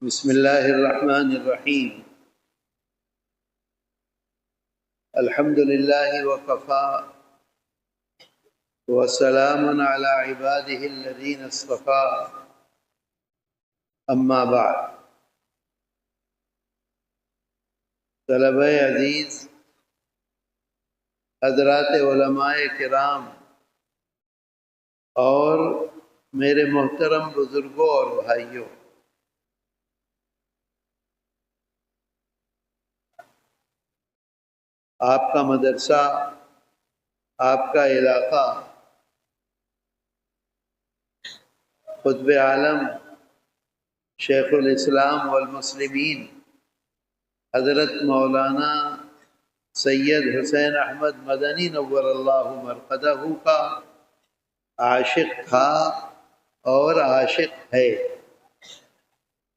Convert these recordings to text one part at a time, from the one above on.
بسم الله الرحمن الرحيم. الحمد لله وكفى وسلام على عباده الذين اصطفى. اما بعد. طلبہ عزیز، حضرات علماء کرام اور میرے محترم بزرگوں اور بھائیوں، آپ کا مدرسہ، آپ کا علاقہ قطب عالم شیخ الاسلام والمسلمین حضرت مولانا سید حسین احمد مدنی نور اللہ مرقدہ کا عاشق تھا اور عاشق ہے،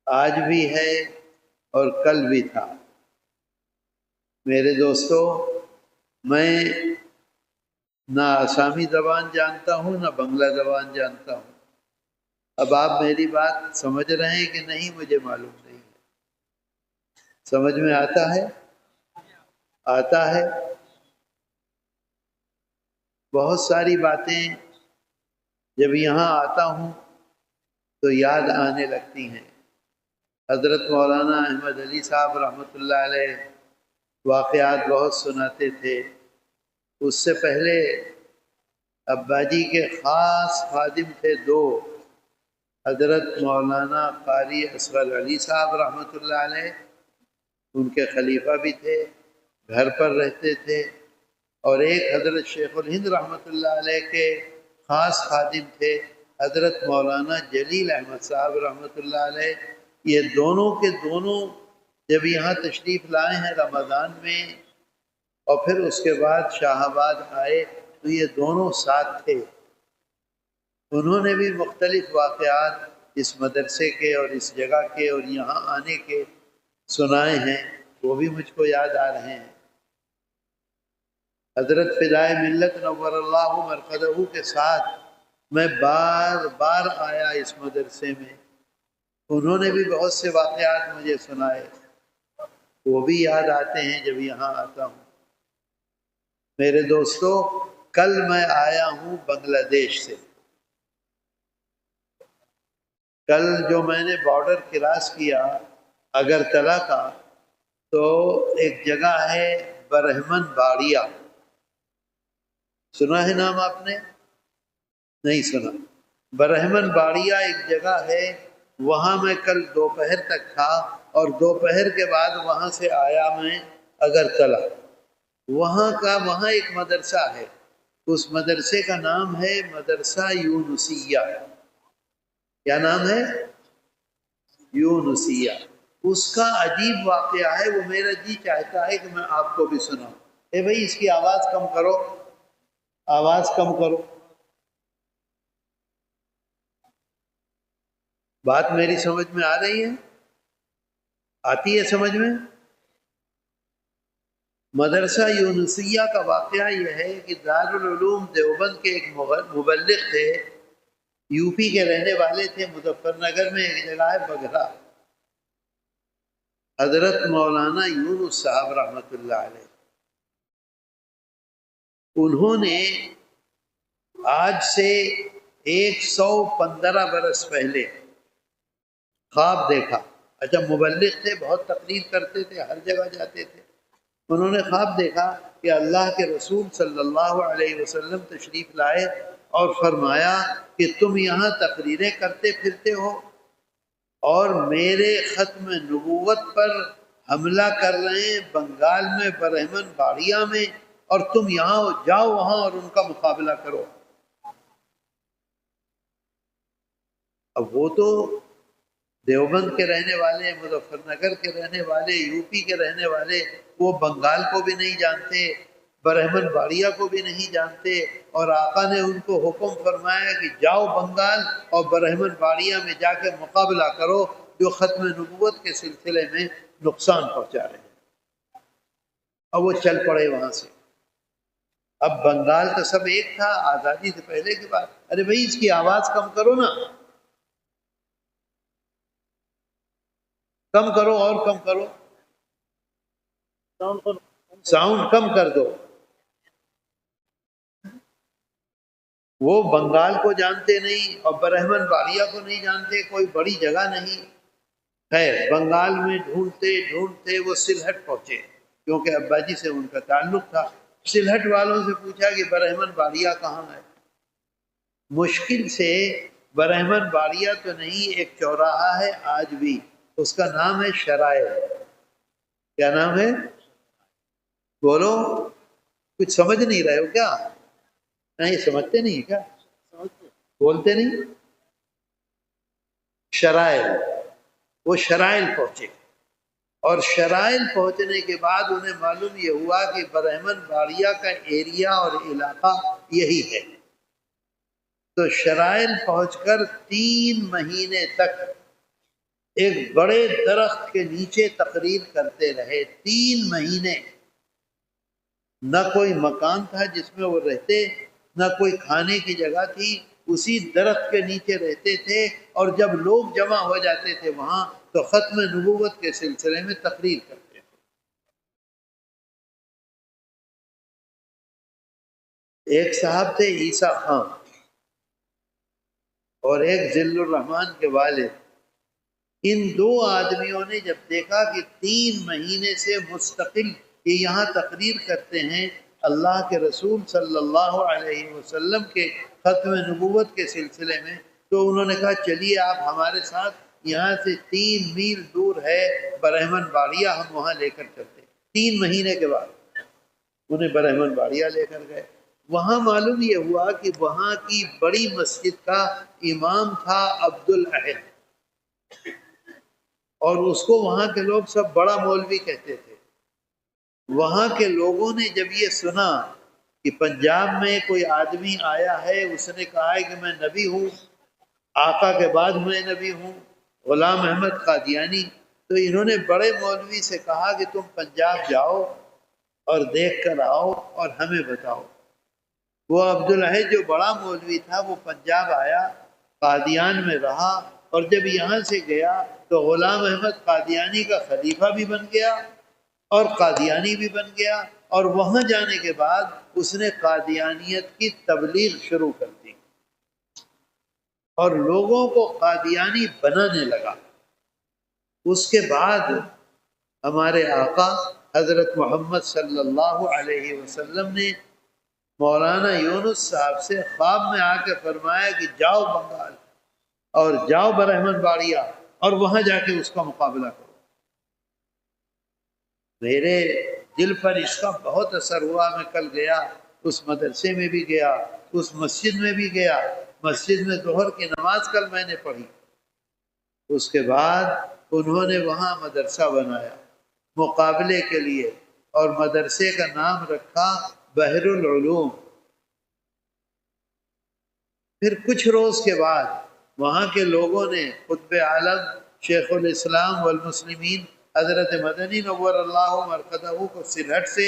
آج بھی ہے اور کل بھی تھا۔ میرے دوستو، میں نہ آسامی زبان جانتا ہوں نہ بنگلہ زبان جانتا ہوں۔ اب آپ میری بات سمجھ رہے ہیں کہ نہیں مجھے معلوم نہیں ہے۔ سمجھ میں آتا ہے؟ آتا ہے۔ بہت ساری باتیں جب یہاں آتا ہوں تو یاد آنے لگتی ہیں۔ حضرت مولانا احمد علی صاحب رحمۃ اللہ علیہ واقعات بہت سناتے تھے۔ اس سے پہلے ابا جی کے خاص خادم تھے دو، حضرت مولانا قاری اصغر علی صاحب رحمۃ اللہ علیہ، ان کے خلیفہ بھی تھے، گھر پر رہتے تھے، اور ایک حضرت شیخ الہند رحمۃ اللہ علیہ کے خاص خادم تھے حضرت مولانا جلیل احمد صاحب رحمۃ اللہ علیہ۔ یہ دونوں کے دونوں جب یہاں تشریف لائے ہیں رمضان میں، اور پھر اس کے بعد شاہ آباد آئے تو یہ دونوں ساتھ تھے۔ انہوں نے بھی مختلف واقعات اس مدرسے کے اور اس جگہ کے اور یہاں آنے کے سنائے ہیں، وہ بھی مجھ کو یاد آ رہے ہیں۔ حضرت فدائے ملت نور اللہ مرقدہ کے ساتھ میں بار بار آیا اس مدرسے میں، انہوں نے بھی بہت سے واقعات مجھے سنائے، وہ بھی یاد آتے ہیں جب یہاں آتا ہوں۔ میرے دوستو، کل میں آیا ہوں بنگلہ دیش سے۔ کل جو میں نے بارڈر کراس کیا اگرتلہ کا، تو ایک جگہ ہے برہمن باڑیا، سنا ہے نام آپ نے؟ نہیں سنا۔ برہمن باڑیا ایک جگہ ہے، وہاں میں کل دوپہر تک تھا، اور دوپہر کے بعد وہاں سے آیا میں اگرتلہ۔ وہاں ایک مدرسہ ہے، اس مدرسے کا نام ہے مدرسہ یونسیہ۔ کیا نام ہے؟ یونسیہ۔ اس کا عجیب واقعہ ہے، وہ میرا جی چاہتا ہے کہ میں آپ کو بھی سناؤں۔ اے بھائی، اس کی آواز کم کرو، آواز کم کرو۔ بات میری سمجھ میں آ رہی ہے؟ آتی ہے سمجھ میں؟ مدرسہ یونسیہ کا واقعہ یہ ہے کہ دارالعلوم دیوبند کے ایک مبلغ تھے، یو پی کے رہنے والے تھے، مظفر نگر میں ایک جگہ ہے بگھرا، حضرت مولانا یونس صاحب رحمۃ اللہ علیہ۔ انہوں نے آج سے 115 برس پہلے خواب دیکھا۔ اچھا، مبلغ تھے، بہت تقریر کرتے تھے، ہر جگہ جاتے تھے۔ انہوں نے خواب دیکھا کہ اللہ کے رسول صلی اللہ علیہ وسلم تشریف لائے اور فرمایا کہ تم یہاں تقریریں کرتے پھرتے ہو اور میرے ختم نبوت پر حملہ کر رہے ہیں بنگال میں برہمن باڑیا میں، اور تم یہاں جاؤ وہاں اور ان کا مقابلہ کرو۔ اب وہ تو دیوبند کے رہنے والے، مظفر نگر کے رہنے والے، یو پی کے رہنے والے، وہ بنگال کو بھی نہیں جانتے، برہمن باڑیا کو بھی نہیں جانتے، اور آقا نے ان کو حکم فرمایا کہ جاؤ بنگال اور برہمن باڑیا میں جا کے مقابلہ کرو، جو ختم نبوت کے سلسلے میں نقصان پہنچا رہے ہیں۔ اب وہ چل پڑے وہاں سے۔ اب بنگال تو سب ایک تھا، آزادی سے پہلے کی بات۔ ارے بھائی، اس کی آواز کم کرو نا۔ کم کرو اور کم کرو، ساؤنڈ کم کر دو۔ وہ بنگال کو جانتے نہیں اور برہمن باڑیا کو نہیں جانتے، کوئی بڑی جگہ نہیں۔ خیر بنگال میں ڈھونڈتے ڈھونڈتے وہ سلہٹ پہنچے، کیونکہ ابا جی سے ان کا تعلق تھا۔ سلہٹ والوں سے پوچھا کہ برہمن باڑیا کہاں ہے؟ مشکل سے برہمن باڑیا تو نہیں، ایک چوراہا ہے آج بھی، اس کا نام ہے شرائل۔ کیا نام ہے؟ بولو، کچھ سمجھ نہیں رہے ہو کیا؟ نہیں سمجھتے نہیں کیا؟ بولتے نہیں؟ شرائل، وہ شرائل پہنچے، اور شرائل پہنچنے کے بعد انہیں معلوم یہ ہوا کہ برہمن باڑیا کا ایریا اور علاقہ یہی ہے۔ تو شرائل پہنچ کر 3 مہینے تک ایک بڑے درخت کے نیچے تقریر کرتے رہے۔ 3 مہینے نہ کوئی مکان تھا جس میں وہ رہتے، نہ کوئی کھانے کی جگہ تھی، اسی درخت کے نیچے رہتے تھے، اور جب لوگ جمع ہو جاتے تھے وہاں تو ختم نبوت کے سلسلے میں تقریر کرتے تھے۔ ایک صاحب تھے عیسیٰ خان، اور ایک ذل الرحمان کے والد۔ ان 2 آدمیوں نے جب دیکھا کہ 3 مہینے سے مستقل یہ یہاں تقریر کرتے ہیں اللہ کے رسول صلی اللہ علیہ وسلم کے ختم نبوت کے سلسلے میں، تو انہوں نے کہا چلیے آپ ہمارے ساتھ، یہاں سے 3 میل دور ہے برہمن باڑیا، ہم وہاں لے کر چلتے۔ 3 مہینے کے بعد انہیں برہمن باڑیا لے کر گئے۔ وہاں معلوم یہ ہوا کہ وہاں کی بڑی مسجد کا امام تھا عبد الاحد، اور اس کو وہاں کے لوگ سب بڑا مولوی کہتے تھے۔ وہاں کے لوگوں نے جب یہ سنا کہ پنجاب میں کوئی آدمی آیا ہے، اس نے کہا ہے کہ میں نبی ہوں، آقا کے بعد میں نبی ہوں، غلام احمد قادیانی، تو انہوں نے بڑے مولوی سے کہا کہ تم پنجاب جاؤ اور دیکھ کر آؤ اور ہمیں بتاؤ۔ وہ عبد الاحد جو بڑا مولوی تھا وہ پنجاب آیا، قادیان میں رہا، اور جب یہاں سے گیا تو غلام احمد قادیانی کا خلیفہ بھی بن گیا اور قادیانی بھی بن گیا، اور وہاں جانے کے بعد اس نے قادیانیت کی تبلیغ شروع کر دی اور لوگوں کو قادیانی بنانے لگا۔ اس کے بعد ہمارے آقا حضرت محمد صلی اللہ علیہ وسلم نے مولانا یونس صاحب سے خواب میں آ کے فرمایا کہ جاؤ بنگال اور جاؤ برہمن باڑیا اور وہاں جا کے اس کا مقابلہ کرو۔ میرے دل پر اس کا بہت اثر ہوا۔ میں کل گیا، اس مدرسے میں بھی گیا، اس مسجد میں بھی گیا، مسجد میں ظہر کی نماز کل میں نے پڑھی۔ اس کے بعد انہوں نے وہاں مدرسہ بنایا مقابلے کے لیے، اور مدرسے کا نام رکھا بحر العلوم۔ پھر کچھ روز کے بعد وہاں کے لوگوں نے قطب عالم شیخ الاسلام والمسلمین حضرت مدنی نور اللہ مرقدہ کو سلہٹ سے،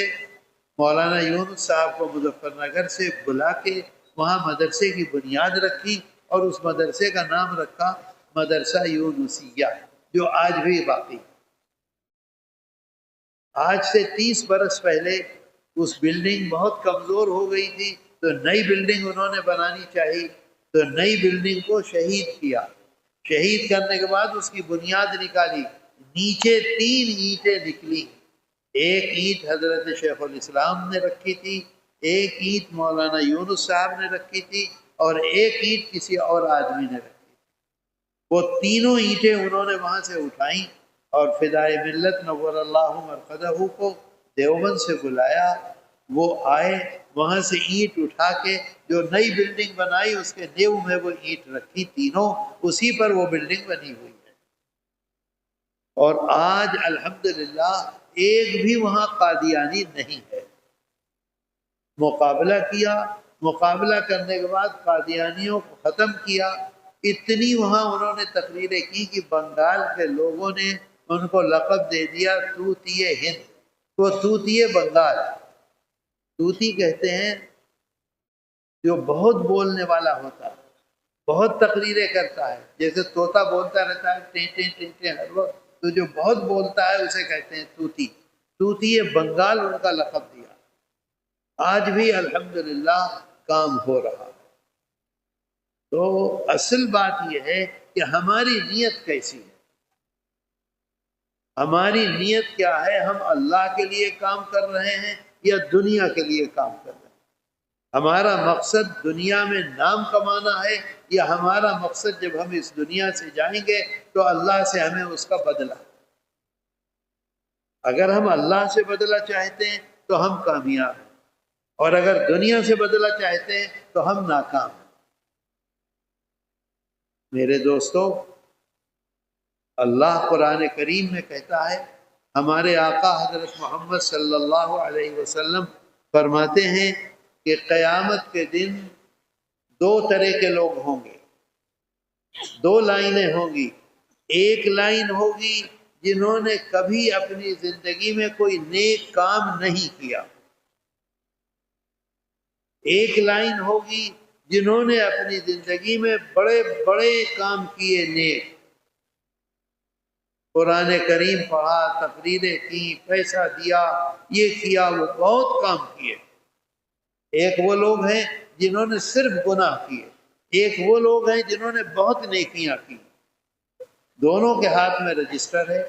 مولانا یونس صاحب کو مظفر نگر سے بلا کے وہاں مدرسے کی بنیاد رکھی، اور اس مدرسے کا نام رکھا مدرسہ یونسیہ، جو آج بھی باقی۔ آج سے 30 برس پہلے اس بلڈنگ بہت کمزور ہو گئی تھی، تو نئی بلڈنگ انہوں نے بنانی چاہی، تو نئی بلڈنگ کو شہید کیا۔ شہید کرنے کے بعد اس کی بنیاد نکالی، نیچے 3 اینٹیں نکلی۔ ایک اینٹ حضرت شیخ الاسلام نے رکھی تھی، ایک اینٹ مولانا یونس صاحب نے رکھی تھی، اور ایک اینٹ کسی اور آدمی نے رکھی تھی۔ وہ تینوں اینٹیں انہوں نے وہاں سے اٹھائیں اور فدائے ملت نور اللہ مرقدہ کو دیوبند سے بلایا۔ وہ آئے، وہاں سے اینٹ اٹھا کے جو نئی بلڈنگ بنائی اس کے نیو میں وہ اینٹ رکھی تینوں، اسی پر وہ بلڈنگ بنی ہوئی ہے۔ اور آج الحمدللہ ایک بھی وہاں قادیانی نہیں ہے۔ مقابلہ کیا، مقابلہ کرنے کے بعد قادیانیوں کو ختم کیا۔ اتنی وہاں انہوں نے تقریریں کی کہ بنگال کے لوگوں نے ان کو لقب دے دیا طوطی ہند، وہ طوطی بنگال۔ طوطی کہتے ہیں جو بہت بولنے والا ہوتا ہے، بہت تقریریں کرتا ہے، جیسے طوطا بولتا رہتا ہے ٹیں ٹیں ٹیں ٹیں ہر وقت، تو جو بہت بولتا ہے اسے کہتے ہیں توتی. توتی بنگال ان کا لقب دیا. آج بھی الحمدللہ کام ہو رہا. تو اصل بات یہ ہے کہ ہماری نیت کیسی ہے. ہماری نیت کیا ہے؟ ہم اللہ کے لیے کام کر رہے ہیں یا دنیا کے لیے کام کر رہے ہیں؟ ہمارا مقصد دنیا میں نام کمانا ہے یا ہمارا مقصد جب ہم اس دنیا سے جائیں گے تو اللہ سے ہمیں اس کا بدلہ؟ اگر ہم اللہ سے بدلہ چاہتے ہیں تو ہم کامیاب ہیں، اور اگر دنیا سے بدلہ چاہتے ہیں تو ہم ناکام ہیں. میرے دوستو، اللہ قرآن کریم میں کہتا ہے، ہمارے آقا حضرت محمد صلی اللہ علیہ وسلم فرماتے ہیں کہ قیامت کے دن دو طرح کے لوگ ہوں گے، دو لائنیں ہوں گی. ایک لائن ہوگی جنہوں نے کبھی اپنی زندگی میں کوئی نیک کام نہیں کیا. ایک لائن ہوگی جنہوں نے اپنی زندگی میں بڑے بڑے کام کیے نیک. قرآن کریم پڑھا، تقریریں کی، پیسہ دیا، یہ کیا، وہ بہت کام کیے. ایک وہ لوگ ہیں جنہوں نے صرف گناہ کیے. ایک وہ لوگ ہیں جنہوں نے بہت نیکیاں کی. دونوں کے ہاتھ میں رجسٹر ہے.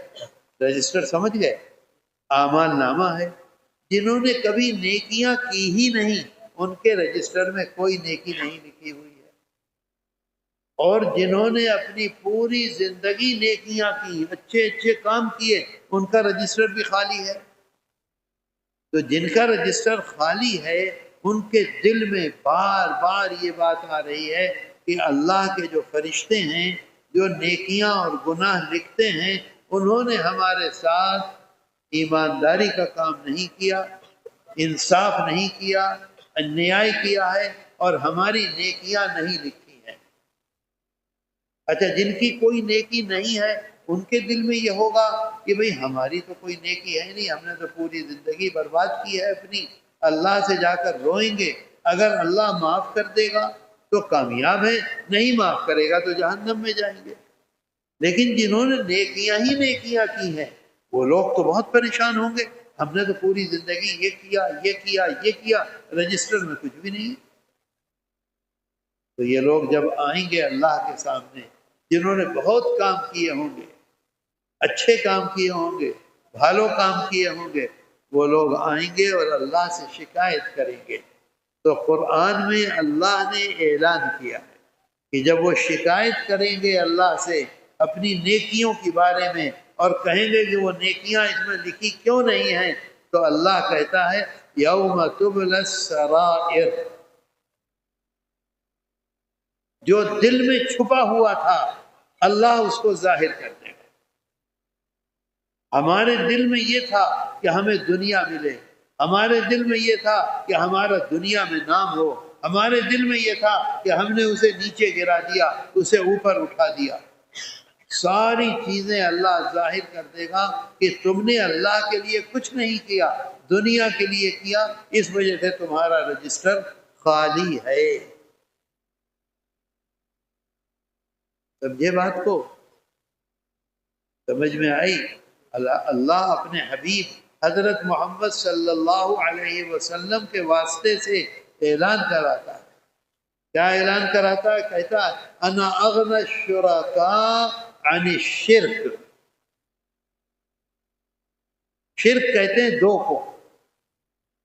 رجسٹر سمجھ گئے؟ اعمال نامہ ہے. جنہوں نے کبھی نیکیاں کی ہی نہیں، ان کے رجسٹر میں کوئی نیکی نہیں لکھی ہوئی ہے. اور جنہوں نے اپنی پوری زندگی نیکیاں کی، اچھے اچھے کام کیے، ان کا رجسٹر بھی خالی ہے. تو جن کا رجسٹر خالی ہے ان کے دل میں بار بار یہ بات آ رہی ہے کہ اللہ کے جو فرشتے ہیں جو نیکیاں اور گناہ لکھتے ہیں، انہوں نے ہمارے ساتھ ایمانداری کا کام نہیں کیا، انصاف نہیں کیا، انیائی کیا ہے، اور ہماری نیکیاں نہیں لکھی ہیں. اچھا، جن کی کوئی نیکی نہیں ہے ان کے دل میں یہ ہوگا کہ بھئی ہماری تو کوئی نیکی ہے نہیں، ہم نے تو پوری زندگی برباد کی ہے اپنی. اللہ سے جا کر روئیں گے. اگر اللہ معاف کر دے گا تو کامیاب ہے، نہیں معاف کرے گا تو جہنم میں جائیں گے. لیکن جنہوں نے نیکیاں ہی نیکیاں کی ہیں وہ لوگ تو بہت پریشان ہوں گے. ہم نے تو پوری زندگی یہ کیا، یہ کیا، یہ کیا، رجسٹر میں کچھ بھی نہیں. تو یہ لوگ جب آئیں گے اللہ کے سامنے، جنہوں نے بہت کام کیے ہوں گے، اچھے کام کیے ہوں گے، بھالو کام کیے ہوں گے، وہ لوگ آئیں گے اور اللہ سے شکایت کریں گے. تو قرآن میں اللہ نے اعلان کیا ہے کہ جب وہ شکایت کریں گے اللہ سے اپنی نیکیوں کے بارے میں اور کہیں گے کہ وہ نیکیاں اس میں لکھی کیوں نہیں ہیں، تو اللہ کہتا ہے یوم تبلی السرائر، جو دل میں چھپا ہوا تھا اللہ اس کو ظاہر کر دے گا. ہمارے دل میں یہ تھا کہ ہمیں دنیا ملے، ہمارے دل میں یہ تھا کہ ہمارا دنیا میں نام ہو، ہمارے دل میں یہ تھا کہ ہم نے اسے نیچے گرا دیا، اسے اوپر اٹھا دیا. ساری چیزیں اللہ ظاہر کر دے گا کہ تم نے اللہ کے لیے کچھ نہیں کیا، دنیا کے لیے کیا، اس وجہ سے تمہارا رجسٹر خالی ہے. سمجھے بات کو؟ سمجھ میں آئی؟ اللہ اپنے حبیب حضرت محمد صلی اللہ علیہ وسلم کے واسطے سے اعلان کراتا ہے. کیا اعلان کراتا ہے؟ کہتا ہے انا اغنى الشركاء عن الشرك. شرک کہتے ہیں دو کو،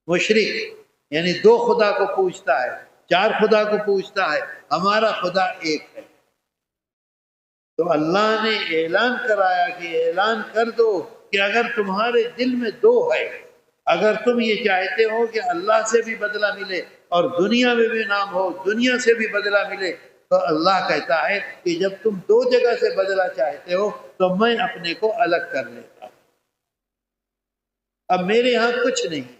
مشرک یعنی دو خدا کو پوجتا ہے، چار خدا کو پوجتا ہے، ہمارا خدا ایک ہے. تو اللہ نے اعلان کرایا کہ اعلان کر دو کہ اگر تمہارے دل میں دو ہے، اگر تم یہ چاہتے ہو کہ اللہ سے بھی بدلہ ملے اور دنیا میں بھی نام ہو، دنیا سے بھی بدلہ ملے، تو اللہ کہتا ہے کہ جب تم دو جگہ سے بدلہ چاہتے ہو تو میں اپنے کو الگ کر لیتا ہوں. اب میرے ہاں کچھ نہیں ہے،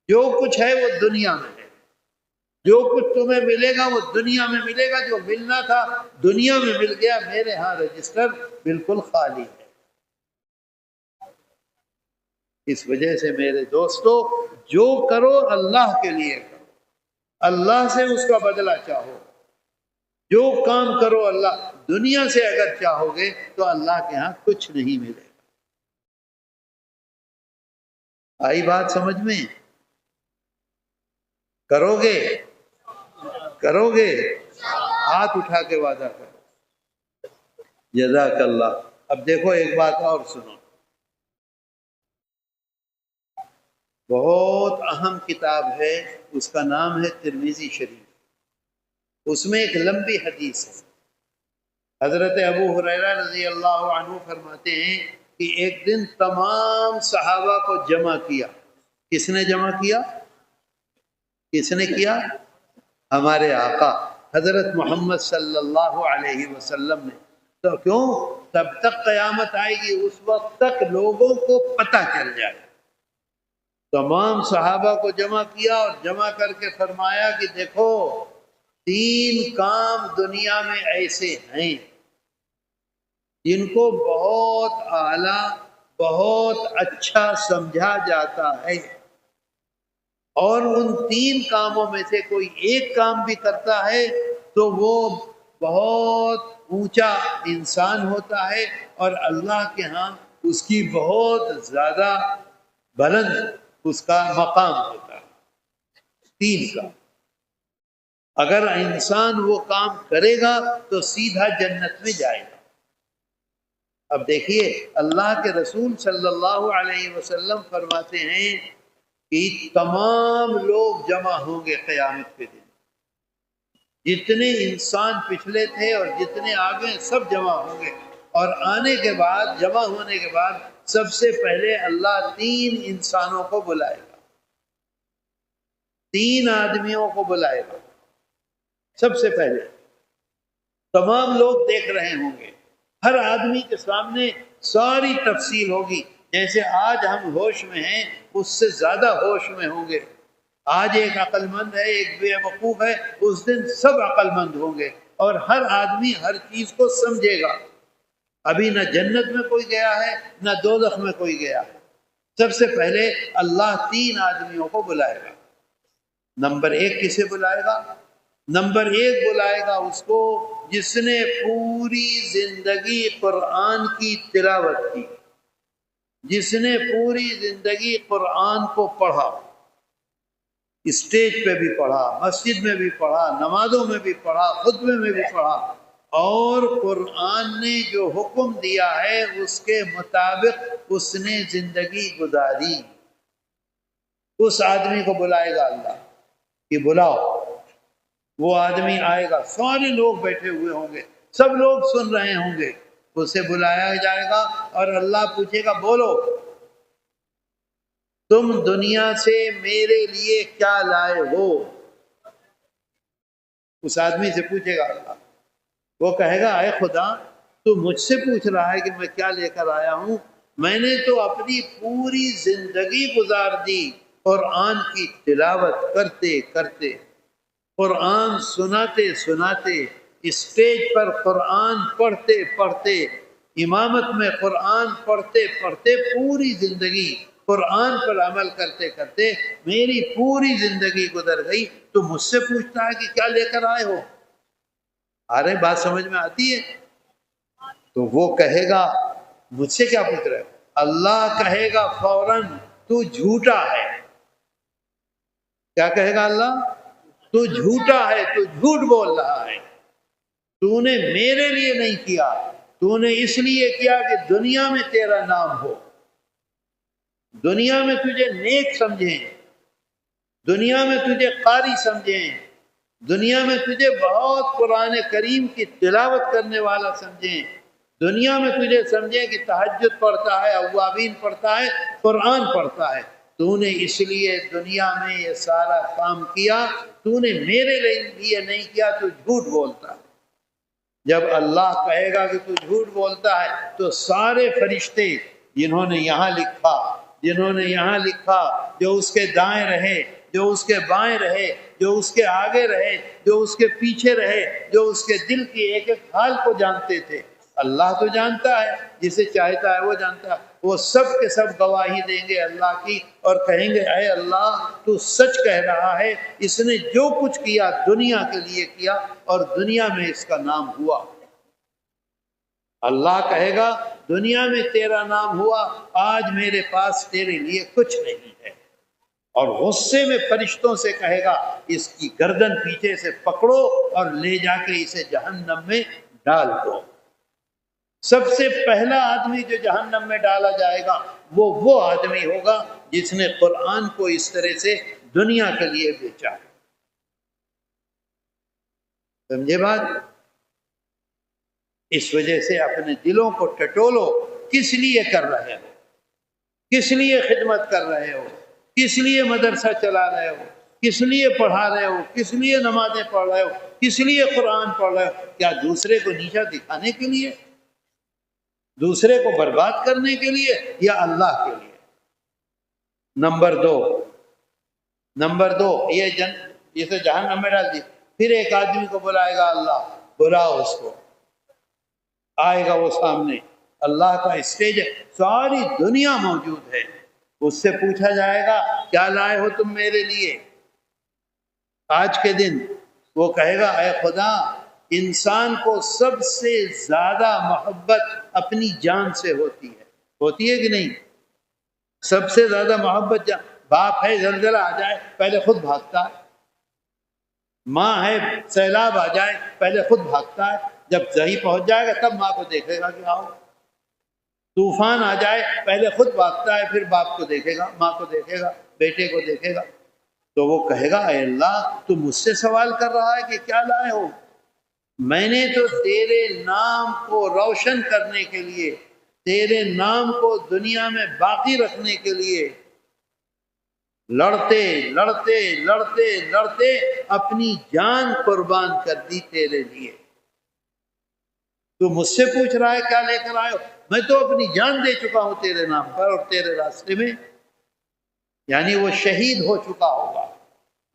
جو کچھ ہے وہ دنیا میں ہے. جو کچھ تمہیں ملے گا وہ دنیا میں ملے گا، جو ملنا تھا دنیا میں مل گیا. میرے ہاں رجسٹر بالکل خالی ہے. اس وجہ سے میرے دوستو، جو کرو اللہ کے لیے کرو، اللہ سے اس کا بدلہ چاہو. جو کام کرو اللہ، دنیا سے اگر چاہو گے تو اللہ کے ہاں کچھ نہیں ملے گا. آئی بات سمجھ میں؟ کرو گے؟ کرو گے؟ ہاتھ اٹھا کے وعدہ کرو۔ جزاک اللہ۔ اب دیکھو ایک بات اور سنو، بہت اہم کتاب ہے، اس کا نام ہے ترمذی شریف۔ اس میں ایک لمبی حدیث ہے۔ حضرت ابو ہریرہ رضی اللہ عنہ فرماتے ہیں کہ ایک دن تمام صحابہ کو جمع کیا۔ کس نے جمع کیا؟ کس نے کیا؟ ہمارے آقا حضرت محمد صلی اللہ علیہ وسلم نے۔ تو کیوں؟ تب تک قیامت آئے گی، اس وقت تک لوگوں کو پتہ چل جائے۔ تمام صحابہ کو جمع کیا اور جمع کر کے فرمایا کہ دیکھو، 3 کام دنیا میں ایسے ہیں جن کو بہت اعلیٰ، بہت اچھا سمجھا جاتا ہے، اور ان 3 کاموں میں سے کوئی ایک کام بھی کرتا ہے تو وہ بہت اونچا انسان ہوتا ہے اور اللہ کے ہاں اس کی بہت زیادہ بلند اس کا مقام ہوتا ہے۔ 3 کام، اگر انسان وہ کام کرے گا تو سیدھا جنت میں جائے گا۔ اب دیکھیے اللہ کے رسول صلی اللہ علیہ وسلم فرماتے ہیں کہ تمام لوگ جمع ہوں گے قیامت کے دن، جتنے انسان پچھلے تھے اور جتنے آگے سب جمع ہوں گے، اور آنے کے بعد، جمع ہونے کے بعد سب سے پہلے اللہ 3 انسانوں کو بلائے گا، 3 آدمیوں کو بلائے گا۔ سب سے پہلے تمام لوگ دیکھ رہے ہوں گے، ہر آدمی کے سامنے ساری تفصیل ہوگی۔ جیسے آج ہم ہوش میں ہیں، اس سے زیادہ ہوش میں ہوں گے۔ آج ایک عقل مند ہے، ایک بے وقوف ہے، اس دن سب عقل مند ہوں گے اور ہر آدمی ہر چیز کو سمجھے گا۔ ابھی نہ جنت میں کوئی گیا ہے نہ دوزخ میں کوئی گیا ہے۔ سب سے پہلے اللہ 3 آدمیوں کو بلائے گا۔ نمبر 1 کسے بلائے گا؟ نمبر 1 بلائے گا اس کو جس نے پوری زندگی قرآن کی تلاوت کی، جس نے پوری زندگی قرآن کو پڑھا، اسٹیج پہ بھی پڑھا، مسجد میں بھی پڑھا، نمازوں میں بھی پڑھا، خطبے میں بھی پڑھا، اور قرآن نے جو حکم دیا ہے اس کے مطابق اس نے زندگی گزاری۔ اس آدمی کو بلائے گا اللہ کہ بلاؤ۔ وہ آدمی آئے گا، سارے لوگ بیٹھے ہوئے ہوں گے، سب لوگ سن رہے ہوں گے، اسے بلایا جائے گا اور اللہ پوچھے گا بولو تم دنیا سے میرے لیے کیا لائے ہو؟ اس آدمی سے پوچھے گا اللہ۔ وہ کہے گا اے خدا، تو مجھ سے پوچھ رہا ہے کہ میں کیا لے کر آیا ہوں؟ میں نے تو اپنی پوری زندگی گزار دی قرآن کی تلاوت کرتے کرتے، قرآن سناتے سناتے، اسٹیج پر قرآن پڑھتے پڑھتے، امامت میں قرآن پڑھتے پڑھتے، پوری زندگی قرآن پر عمل کرتے کرتے میری پوری زندگی گزر گئی، تو مجھ سے پوچھتا ہے کہ کیا لے کر آئے ہو؟ ارے بات سمجھ میں آتی ہے؟ تو وہ کہے گا مجھ سے کیا پوچھ رہے ہو؟ اللہ کہے گا فوراً تو جھوٹا ہے۔ کیا کہے گا اللہ؟ تو جھوٹا ہے، تو جھوٹ بول رہا ہے، تو نے میرے لیے نہیں کیا، تو نے اس لیے کیا کہ دنیا میں تیرا نام ہو، دنیا میں تجھے نیک سمجھیں، دنیا میں تجھے قاری سمجھیں، دنیا میں تجھے بہت قرآن کریم کی تلاوت کرنے والا سمجھیں، دنیا میں تجھے سمجھیں کہ تہجد پڑھتا ہے، اوابین پڑھتا ہے، قرآن پڑھتا ہے۔ تو نے اس لیے دنیا میں یہ سارا کام کیا، تو نے میرے لیے نہیں کیا، تو جھوٹ بولتا ہے۔ جب اللہ کہے گا کہ تو جھوٹ بولتا ہے تو سارے فرشتے جنہوں نے یہاں لکھا، جنہوں نے یہاں لکھا، جو اس کے دائیں رہے، جو اس کے بائیں رہے، جو اس کے آگے رہے، جو اس کے پیچھے رہے، جو اس کے دل کی ایک ایک حال کو جانتے تھے، اللہ تو جانتا ہے، جسے چاہتا ہے وہ جانتا ہے، وہ سب کے سب گواہی دیں گے اللہ کی اور کہیں گے اے اللہ تو سچ کہہ رہا ہے، اس نے جو کچھ کیا دنیا کے لیے کیا اور دنیا میں اس کا نام ہوا۔ اللہ کہے گا دنیا میں تیرا نام ہوا، آج میرے پاس تیرے لیے کچھ نہیں ہے، اور غصے میں فرشتوں سے کہے گا اس کی گردن پیچھے سے پکڑو اور لے جا کے اسے جہنم میں ڈال دو۔ سب سے پہلا آدمی جو جہنم میں ڈالا جائے گا وہ آدمی ہوگا جس نے قرآن کو اس طرح سے دنیا کے لیے بیچا ہے۔ سمجھے بات؟ اس وجہ سے اپنے دلوں کو ٹٹولو، کس لیے کر رہے ہو، کس لیے خدمت کر رہے ہو، کس لیے مدرسہ چلا رہے ہو، کس لیے پڑھا رہے ہو، کس لیے نمازیں پڑھ رہے ہو، کس لیے قرآن پڑھ رہے ہو؟ کیا دوسرے کو نیچا دکھانے کے لیے، دوسرے کو برباد کرنے کے لیے، یا اللہ کے لیے؟ نمبر دو یہ تو جہنم میں ڈال دی۔ پھر ایک آدمی کو بلائے گا اللہ، بلاؤ اس کو، آئے گا وہ سامنے، اللہ کا اسٹیج ہے، ساری دنیا موجود ہے، اس سے پوچھا جائے گا کیا لائے ہو تم میرے لیے آج کے دن؟ وہ کہے گا اے خدا، انسان کو سب سے زیادہ محبت اپنی جان سے ہوتی ہے کہ نہیں؟ سب سے زیادہ محبت باپ ہے، زلزلہ آ جائے پہلے خود بھاگتا ہے، ماں ہے، سیلاب آ جائے پہلے خود بھاگتا ہے، جب صحیح پہنچ جائے گا تب ماں کو دیکھے گا کہ آؤ، طوفان آ جائے پہلے خود بھاگتا ہے، پھر باپ کو دیکھے گا، ماں کو دیکھے گا، بیٹے کو دیکھے گا۔ تو وہ کہے گا اے اللہ، تو مجھ سے سوال کر رہا ہے کہ کیا لائے ہو؟ میں نے تو تیرے نام کو روشن کرنے کے لیے، تیرے نام کو دنیا میں باقی رکھنے کے لیے لڑتے لڑتے لڑتے لڑتے اپنی جان قربان کر دی تیرے لیے۔ تو مجھ سے پوچھ رہا ہے کیا لے کر آئے ہو؟ میں تو اپنی جان دے چکا ہوں تیرے نام پر اور تیرے راستے میں۔ یعنی وہ شہید ہو چکا ہوگا،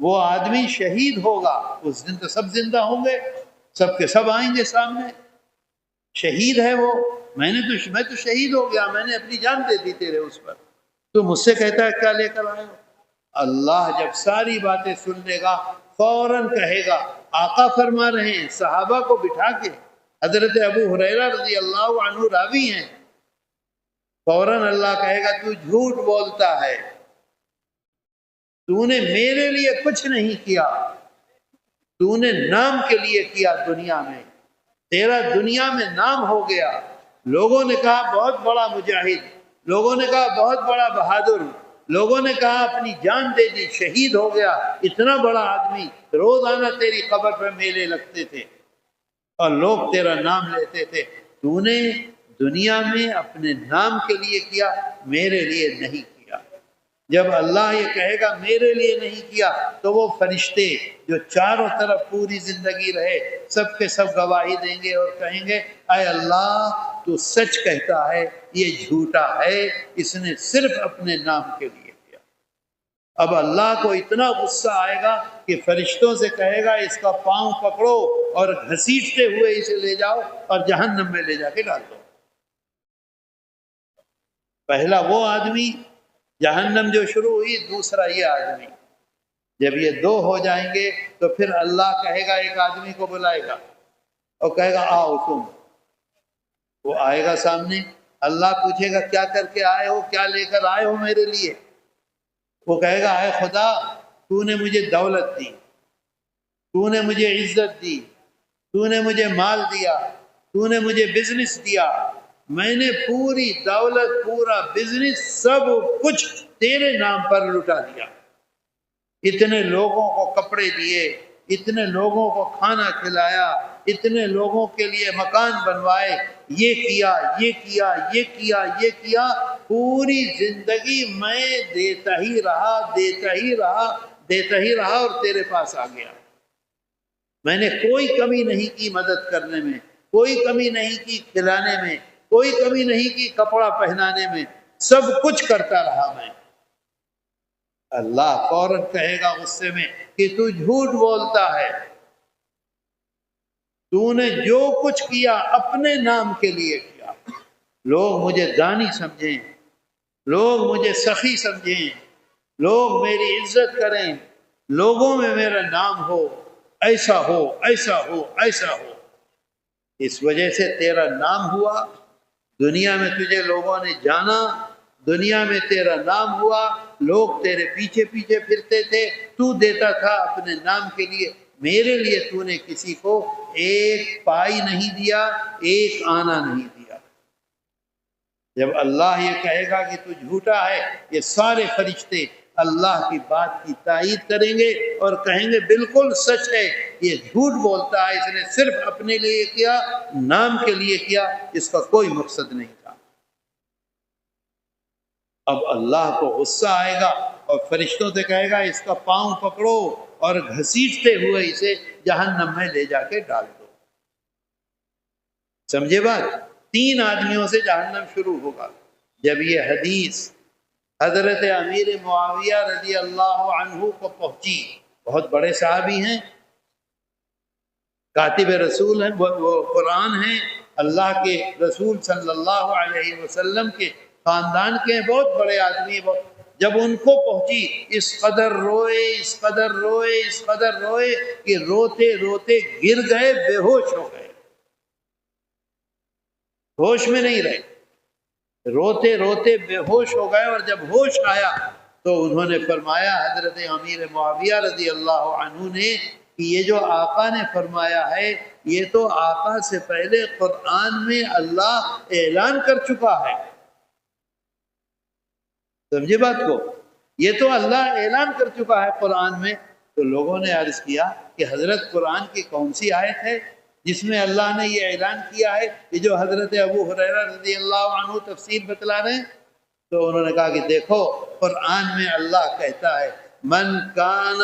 وہ آدمی شہید ہوگا۔ اس دن تو سب زندہ ہوں گے، سب کے سب آئیں گے سامنے، شہید ہے وہ۔ میں تو شہید ہو گیا، میں نے اپنی جان دے دی تیرے اس پر، تو مجھ سے کہتا ہے کیا لے کر آئے ہو؟ اللہ جب ساری باتیں سن لے گا فوراً کہے گا، آقا فرما رہے ہیں صحابہ کو بٹھا کے، حضرت ابو ہریرہ رضی اللہ عنہ راوی ہیں، فوراً اللہ کہے گا تو جھوٹ بولتا ہے، تو نے میرے لیے کچھ نہیں کیا، تو نے نام کے لیے کیا دنیا میں، تیرا دنیا میں نام ہو گیا۔ لوگوں نے کہا بہت بڑا مجاہد، لوگوں نے کہا بہت بڑا بہادر، لوگوں نے کہا اپنی جان دے دی، شہید ہو گیا، اتنا بڑا آدمی، روزانہ تیری قبر پہ میلے لگتے تھے اور لوگ تیرا نام لیتے تھے، تو نے دنیا میں اپنے نام کے لیے کیا، میرے لیے نہیں کیا۔ جب اللہ یہ کہے گا میرے لیے نہیں کیا، تو وہ فرشتے جو چاروں طرف پوری زندگی رہے سب کے سب گواہی دیں گے اور کہیں گے اے اللہ تو سچ کہتا ہے، یہ جھوٹا ہے، اس نے صرف اپنے نام کے لیے کیا۔ اب اللہ کو اتنا غصہ آئے گا کہ فرشتوں سے کہے گا اس کا پاؤں پکڑو اور گھسیٹتے ہوئے اسے لے جاؤ اور جہنم میں لے جا کے ڈال دو۔ پہلا وہ آدمی، جہنم جو شروع ہوئی، دوسرا یہ آدمی۔ جب یہ دو ہو جائیں گے تو پھر اللہ کہے گا، ایک آدمی کو بلائے گا اور کہے گا آؤ تم۔ وہ آئے گا سامنے، اللہ پوچھے گا کیا کر کے آئے ہو، کیا لے کر آئے ہو میرے لیے؟ وہ کہے گا اے خدا، تو نے مجھے دولت دی، تو نے مجھے عزت دی، تو نے مجھے مال دیا، تو نے مجھے بزنس دیا، میں نے پوری دولت، پورا بزنس، سب کچھ تیرے نام پر لٹا دیا، اتنے لوگوں کو کپڑے دیے، اتنے لوگوں کو کھانا کھلایا، اتنے لوگوں کے لیے مکان بنوائے، یہ کیا یہ کیا یہ کیا یہ کیا، پوری زندگی میں دیتا ہی رہا دیتا ہی رہا دیتا ہی رہا اور تیرے پاس آ گیا۔ میں نے کوئی کمی نہیں کی مدد کرنے میں، کوئی کمی نہیں کی کھلانے میں، کوئی کمی نہیں کی کپڑا پہنانے میں، سب کچھ کرتا رہا میں۔ اللہ فوراً کہے گا غصے میں کہ تو جھوٹ بولتا ہے، تو نے جو کچھ کیا اپنے نام کے لیے کیا۔ لوگ مجھے دانی سمجھیں، لوگ مجھے سخی سمجھیں، لوگ میری عزت کریں، لوگوں میں میرا نام ہو، ایسا ہو ایسا ہو ایسا ہو۔ اس وجہ سے تیرا نام ہوا، دنیا میں تجھے لوگوں نے جانا، دنیا میں تیرا نام ہوا، لوگ تیرے پیچھے پیچھے پھرتے تھے، تو دیتا تھا اپنے نام کے لیے، میرے لیے تو نے کسی کو ایک پائی نہیں دیا، ایک آنا نہیں دیا۔ جب اللہ یہ کہے گا کہ تو جھوٹا ہے، یہ سارے فرشتے اللہ کی بات کی تائید کریں گے اور کہیں گے بالکل سچ ہے، یہ جھوٹ بولتا ہے، اس نے صرف اپنے لیے کیا، نام کے لیے کیا، اس کا کوئی مقصد نہیں تھا۔ اب اللہ کو غصہ آئے گا اور فرشتوں سے کہے گا اس کا پاؤں پکڑو اور گھسیٹتے ہوئے اسے جہنم میں لے جا کے ڈال دو۔ سمجھے بات؟ 3 آدمیوں سے جہنم شروع ہوگا۔ جب یہ حدیث حضرت امیر معاویہ رضی اللہ عنہ کو پہنچی، بہت بڑے صحابی ہیں، کاتب رسول ہیں، وہ قرآن ہیں، اللہ کے رسول صلی اللہ علیہ وسلم کے خاندان کے بہت بڑے آدمی، جب ان کو پہنچی اس قدر روئے، اس قدر روئے، اس قدر روئے کہ روتے روتے گر گئے، بے ہوش ہو گئے، ہوش میں نہیں رہے، روتے روتے بے ہوش ہو گئے۔ اور جب ہوش آیا تو انہوں نے فرمایا، حضرت امیر معاویہ رضی اللہ عنہ نے، کہ یہ جو آقا نے فرمایا ہے یہ تو آقا سے پہلے قرآن میں اللہ اعلان کر چکا ہے۔ سمجھے بات کو؟ یہ تو اللہ اعلان کر چکا ہے قرآن میں۔ تو لوگوں نے عرض کیا کہ حضرت قرآن کی کون سی آیت ہے جس میں اللہ نے یہ اعلان کیا ہے کہ جو حضرت ابو ہریرہ رضی اللہ عنہ تفسیر بتلا رہے ہیں؟ تو انہوں نے کہا کہ دیکھو قرآن میں اللہ کہتا ہے من کان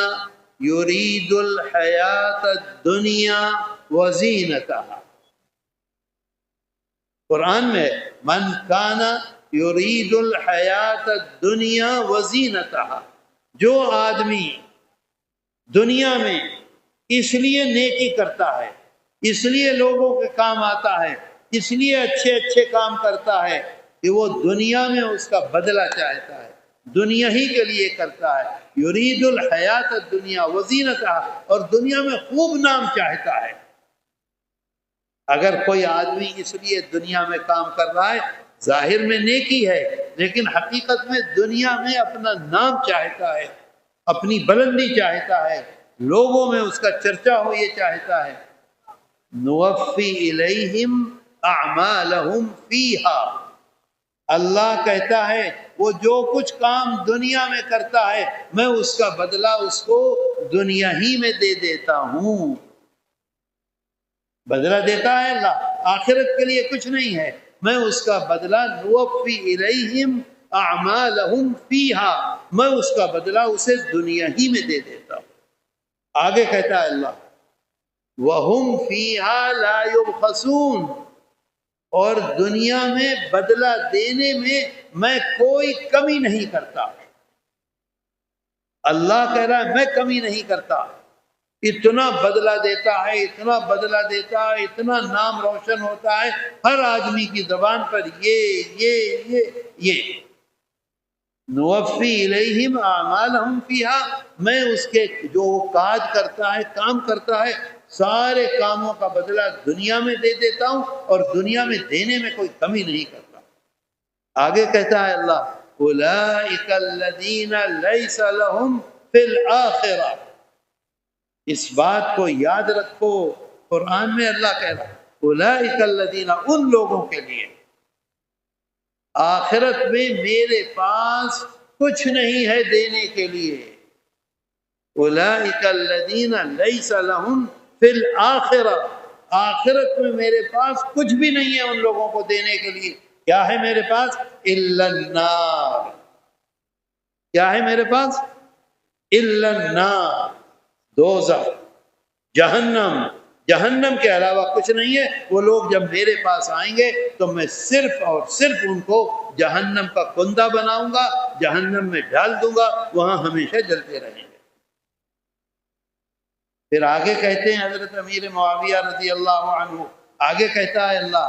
یرید الحیات الدنیا وزینتها، قرآن میں من کان یرید الحیات الدنیا وزینتها، جو آدمی دنیا میں اس لیے نیکی کرتا ہے، اس لیے لوگوں کے کام آتا ہے، اس لیے اچھے اچھے کام کرتا ہے کہ وہ دنیا میں اس کا بدلہ چاہتا ہے، دنیا ہی کے لیے کرتا ہے، یرید الحیات الدنیا وزینتها، اور دنیا میں خوب نام چاہتا ہے۔ اگر کوئی آدمی اس لیے دنیا میں کام کر رہا ہے، ظاہر میں نیکی ہے لیکن حقیقت میں دنیا میں اپنا نام چاہتا ہے، اپنی بلندی چاہتا ہے، لوگوں میں اس کا چرچا ہو یہ چاہتا ہے، نوفی الیہم اعمالہم فیہا، اللہ کہتا ہے وہ جو کچھ کام دنیا میں کرتا ہے میں اس کا بدلہ اس کو دنیا ہی میں دے دیتا ہوں۔ بدلہ دیتا ہے اللہ، آخرت کے لیے کچھ نہیں ہے، میں اس کا بدلہ نوفی الیہم اعمالہم فیہا، میں اس کا بدلہ اسے دنیا ہی میں دے دیتا ہوں۔ آگے کہتا ہے اللہ وَهُمْ فِيهَا لَا يُبْخَسُونَ، اور دنیا میں بدلہ دینے میں میں کوئی کمی نہیں کرتا۔ اللہ کہہ رہا ہے میں کمی نہیں کرتا، اتنا بدلہ دیتا ہے، اتنا بدلہ دیتا ہے، اتنا نام روشن ہوتا ہے ہر آدمی کی زبان پر یہ نوفی الیہم اعمالہم فیہا، میں اس کے جو کاج کرتا ہے، کام کرتا ہے، سارے کاموں کا بدلہ دنیا میں دے دیتا ہوں اور دنیا میں دینے میں کوئی کمی نہیں کرتا۔ آگے کہتا ہے اللہ اولئک الذین لیس لہم فی الآخرہ، اس بات کو یاد رکھو، قرآن میں اللہ کہہ رہا ہے اولئک الذین، ان لوگوں کے لیے آخرت میں میرے پاس کچھ نہیں ہے دینے کے لیے، اولئک الذین لیس لہم فی الآخرہ، آخرت میں میرے پاس کچھ بھی نہیں ہے ان لوگوں کو دینے کے لیے۔ کیا ہے میرے پاس؟ الا النار، کیا ہے میرے پاس؟ الا النار، دوزخ، جہنم، جہنم کے علاوہ کچھ نہیں ہے۔ وہ لوگ جب میرے پاس آئیں گے تو میں صرف اور صرف ان کو جہنم کا کندہ بناؤں گا، جہنم میں ڈال دوں گا، وہاں ہمیشہ جلتے رہیں گے۔ پھر آگے کہتے ہیں حضرت امیر معاویہ رضی اللہ عنہ، آگے کہتا ہے اللہ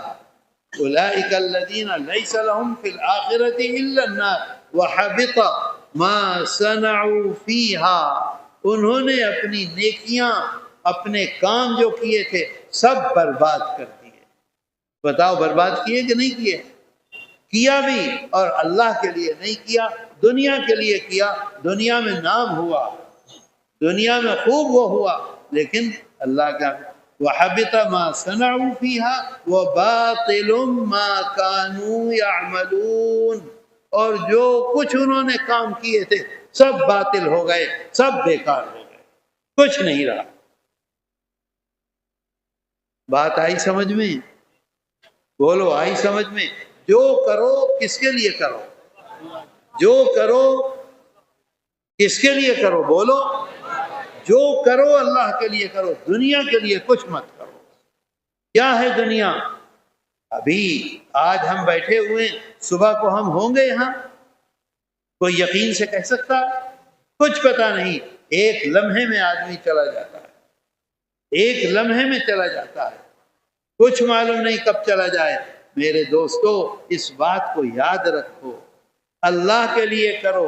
اولئک الذین لیس لہم فی الآخرۃ الا النار وحبط ما صنعوا فیہا، انہوں نے اپنی نیکیاں، اپنے کام جو کیے تھے سب برباد کر دیے، بتاؤ برباد کیے کہ نہیں کیے؟ کیا بھی، اور اللہ کے لیے نہیں کیا، دنیا کے لیے کیا۔ دنیا میں نام ہوا، دنیا میں خوب وہ ہوا، لیکن اللہ کا وَحَبِطَ مَا صَنَعُوا فِيهَا وَبَاطِلٌ مَا كَانُوا يَعْمَلُونَ، اور جو کچھ انہوں نے کام کیے تھے سب باطل ہو گئے، سب بیکار ہو گئے، کچھ نہیں رہا۔ بات آئی سمجھ میں؟ بولو آئی سمجھ میں؟ جو کرو کس کے لیے کرو؟ جو کرو کس کے لیے کرو؟ بولو، جو کرو اللہ کے لیے کرو، دنیا کے لیے کچھ مت کرو۔ کیا ہے دنیا؟ ابھی آج ہم بیٹھے ہوئے، صبح کو ہم ہوں گے یہاں؟ کوئی یقین سے کہہ سکتا؟ کچھ پتہ نہیں، ایک لمحے میں آدمی چلا جاتا ہے، ایک لمحے میں چلا جاتا ہے، کچھ معلوم نہیں کب چلا جائے۔ میرے دوستو، اس بات کو یاد رکھو، اللہ کے لیے کرو،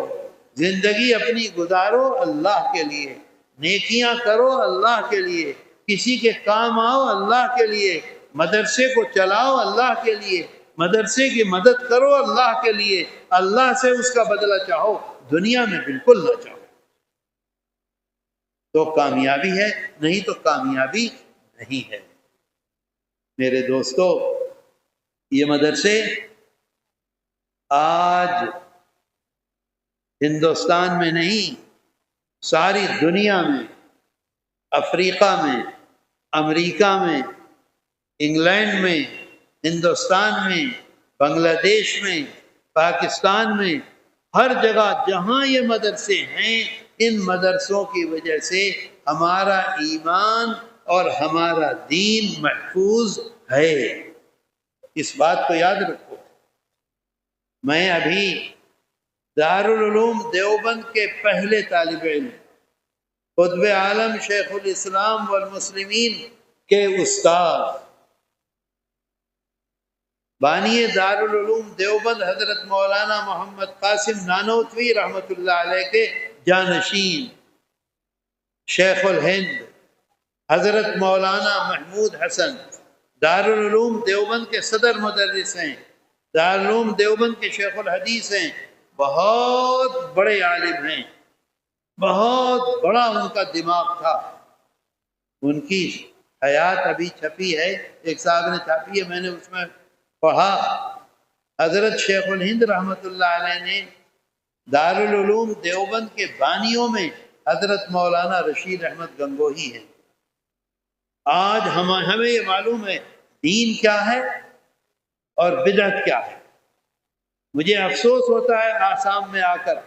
زندگی اپنی گزارو اللہ کے لیے، نیکیاں کرو اللہ کے لیے، کسی کے کام آؤ اللہ کے لیے، مدرسے کو چلاؤ اللہ کے لیے، مدرسے کی مدد کرو اللہ کے لیے، اللہ سے اس کا بدلہ چاہو، دنیا میں بالکل نہ چاہو، تو کامیابی ہے، نہیں تو کامیابی نہیں ہے۔ میرے دوستو، یہ مدرسے آج ہندوستان میں نہیں، ساری دنیا میں، افریقہ میں، امریکہ میں، انگلینڈ میں، ہندوستان میں، بنگلہ دیش میں، پاکستان میں، ہر جگہ جہاں یہ مدرسے ہیں، ان مدرسوں کی وجہ سے ہمارا ایمان اور ہمارا دین محفوظ ہے۔ اس بات کو یاد رکھو۔ میں ابھی دارالعلوم دیوبند کے پہلے طالب علم، قطب عالم شیخ الاسلام والمسلمین کے استاد، بانی دارالعلوم دیوبند حضرت مولانا محمد قاسم نانوتوی رحمۃ اللہ علیہ کے جانشین، شیخ الہند حضرت مولانا محمود حسن دارالعلوم دیوبند کے صدر مدرس ہیں، دارالعلوم دیوبند کے شیخ الحدیث ہیں، بہت بڑے عالم ہیں، بہت بڑا ان کا دماغ تھا۔ ان کی حیات ابھی چھپی ہے، ایک صاحب نے چھاپی ہے، میں نے اس میں پڑھا۔ حضرت شیخ الہند رحمۃ اللہ علیہ نے دارالعلوم دیوبند کے بانیوں میں حضرت مولانا رشید احمد گنگوہی ہیں۔ آج ہمیں یہ معلوم ہے دین کیا ہے اور بدعت کیا ہے۔ مجھے افسوس ہوتا ہے آسام میں آ کر،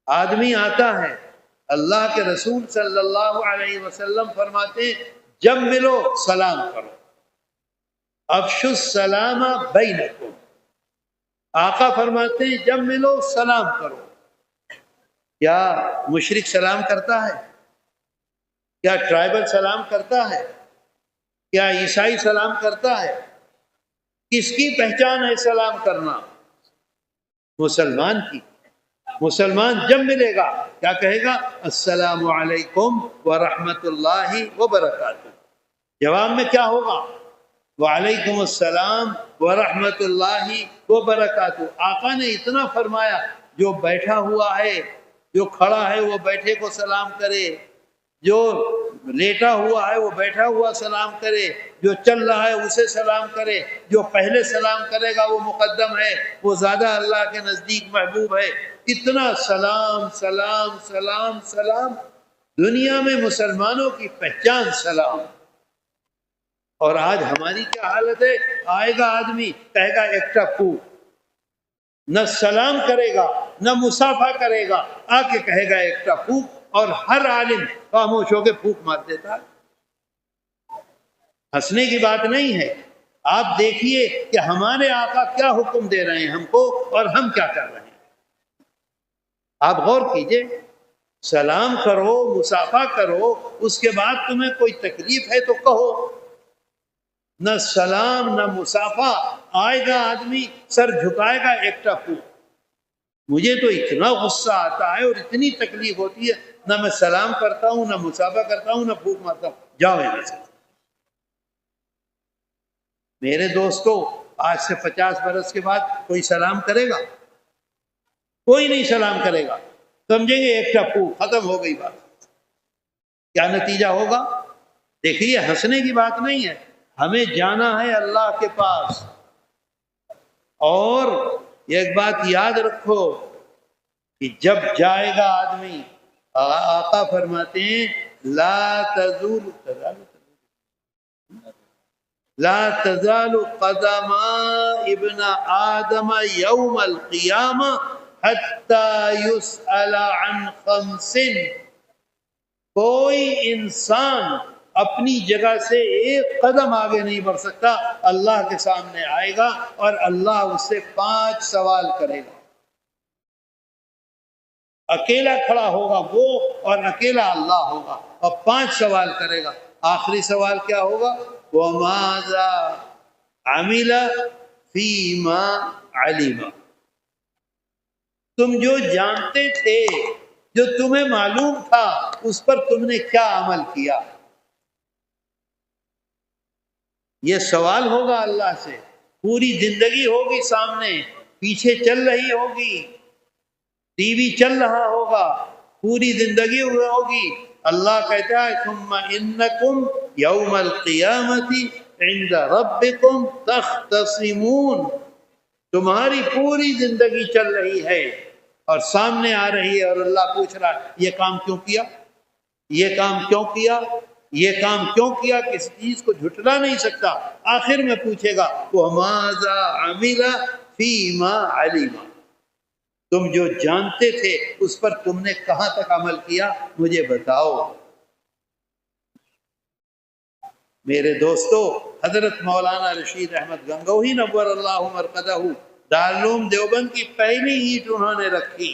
آدمی آتا ہے، اللہ کے رسول صلی اللہ علیہ وسلم فرماتے ہیں جب ملو سلام کرو، افشوا السلام بینکم، آقا فرماتے ہیں جب ملو سلام کرو۔ کیا مشرک سلام کرتا ہے؟ کیا ٹرائبل سلام کرتا ہے؟ کیا عیسائی سلام کرتا ہے؟ کس کی پہچان ہے سلام کرنا؟ مسلمان کی۔ مسلمان جب ملے گا کیا کہے گا؟ السلام علیکم ورحمۃ اللہ وبرکاتہ۔ جواب میں کیا ہوگا؟ وعلیکم السلام ورحمۃ اللہ وبرکاتہ۔ آقا نے اتنا فرمایا، جو بیٹھا ہوا ہے، جو کھڑا ہے وہ بیٹھے کو سلام کرے، جو لیٹا ہوا ہے وہ بیٹھا ہوا سلام کرے، جو چل رہا ہے اسے سلام کرے، جو پہلے سلام کرے گا وہ مقدم ہے، وہ زیادہ اللہ کے نزدیک محبوب ہے۔ اتنا سلام سلام سلام سلام، دنیا میں مسلمانوں کی پہچان سلام۔ اور آج ہماری کیا حالت ہے؟ آئے گا آدمی کہے گا ایکٹا پھوک، نہ سلام کرے گا نہ مسافہ کرے گا، آ کے کہے گا ایکٹا پھوک، اور ہر عالم خاموش ہو کے پھوک مار دیتا ہے۔ ہنسنے کی بات نہیں ہے، آپ دیکھیے کہ ہمارے آقا کیا حکم دے رہے ہیں ہم کو اور ہم کیا کر رہے ہیں۔ آپ غور کیجئے، سلام کرو، مسافہ کرو، اس کے بعد تمہیں کوئی تکلیف ہے تو کہو۔ نہ سلام نہ مسافہ، آئے گا آدمی سر جھکائے گا ایکٹا پھوک۔ مجھے تو اتنا غصہ آتا ہے اور اتنی تکلیف ہوتی ہے، نہ میں سلام کرتا ہوں، نہ مسافہ کرتا ہوں، نہ پھوک مارتا ہوں۔ جاؤ یہاں سے۔ میرے دوستو، آج سے 50 برس کے بعد کوئی سلام کرے گا؟ کوئی نہیں سلام کرے گا، سمجھیں گے ایک ٹپو، ختم ہو گئی بات۔ کیا نتیجہ ہوگا؟ دیکھیے، ہنسنے کی بات نہیں ہے، ہمیں جانا ہے اللہ کے پاس۔ اور ایک بات یاد رکھو کہ جب جائے گا آدمی، آقا فرماتے ہیں لا تزال قدم ابن آدم یوم القیامہ حتی یسأل عن خمس۔ کوئی انسان اپنی جگہ سے ایک قدم آگے نہیں بڑھ سکتا، اللہ کے سامنے آئے گا اور اللہ اس سے 5 سوال کرے گا۔ اکیلا کھڑا ہوگا وہ اور اکیلا اللہ ہوگا اور 5 سوال کرے گا۔ آخری سوال کیا ہوگا؟ وَمَاذَا عَمِلَ فِيمَا عَلِمَ۔ تم جو جانتے تھے، جو تمہیں معلوم تھا، اس پر تم نے کیا عمل کیا؟ یہ سوال ہوگا اللہ سے۔ پوری زندگی ہوگی سامنے، پیچھے چل رہی ہوگی، ٹی وی چل رہا ہوگا، پوری زندگی ہوگی۔ اللہ کہتا ہے ثم انکم یوم القیامت عند ربکم تختصمون۔ تمہاری پوری زندگی چل رہی ہے اور سامنے آ رہی ہے، اور اللہ پوچھ رہا ہے یہ کام کیوں کیا، یہ کام کیوں کیا، یہ کام کیوں کیا؟ کسی چیز کو جھٹلا نہیں سکتا۔ آخر میں پوچھے گا وَمَاذَا عَمِلَ فِيمَا عَلِمَ۔ تم جو جانتے تھے اس پر تم نے کہاں تک عمل کیا، مجھے بتاؤ۔ میرے دوستو، حضرت مولانا رشید احمد گنگوہی نور اللہ مرقدہ دارالعلوم دیوبند کی پہلی اینٹ انہوں نے رکھی۔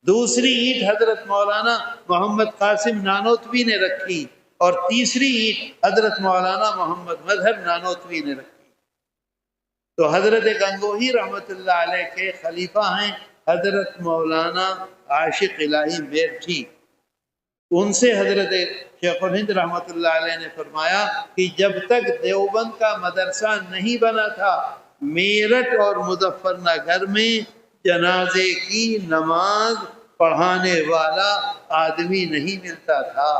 دوسری اینٹ حضرت مولانا محمد قاسم نانوتوی نے رکھی، اور تیسری اینٹ حضرت مولانا محمد مظہر نانوتوی نے رکھی۔ تو حضرت گنگوہی رحمت اللہ علیہ کے خلیفہ ہیں حضرت مولانا عاشق الہی میرٹھی۔ ان سے حضرت شیخ الہند رحمت اللہ علیہ نے فرمایا کہ جب تک دیوبند کا مدرسہ نہیں بنا تھا، میرٹھ اور مظفر نگر میں جنازے کی نماز پڑھانے والا آدمی نہیں ملتا تھا۔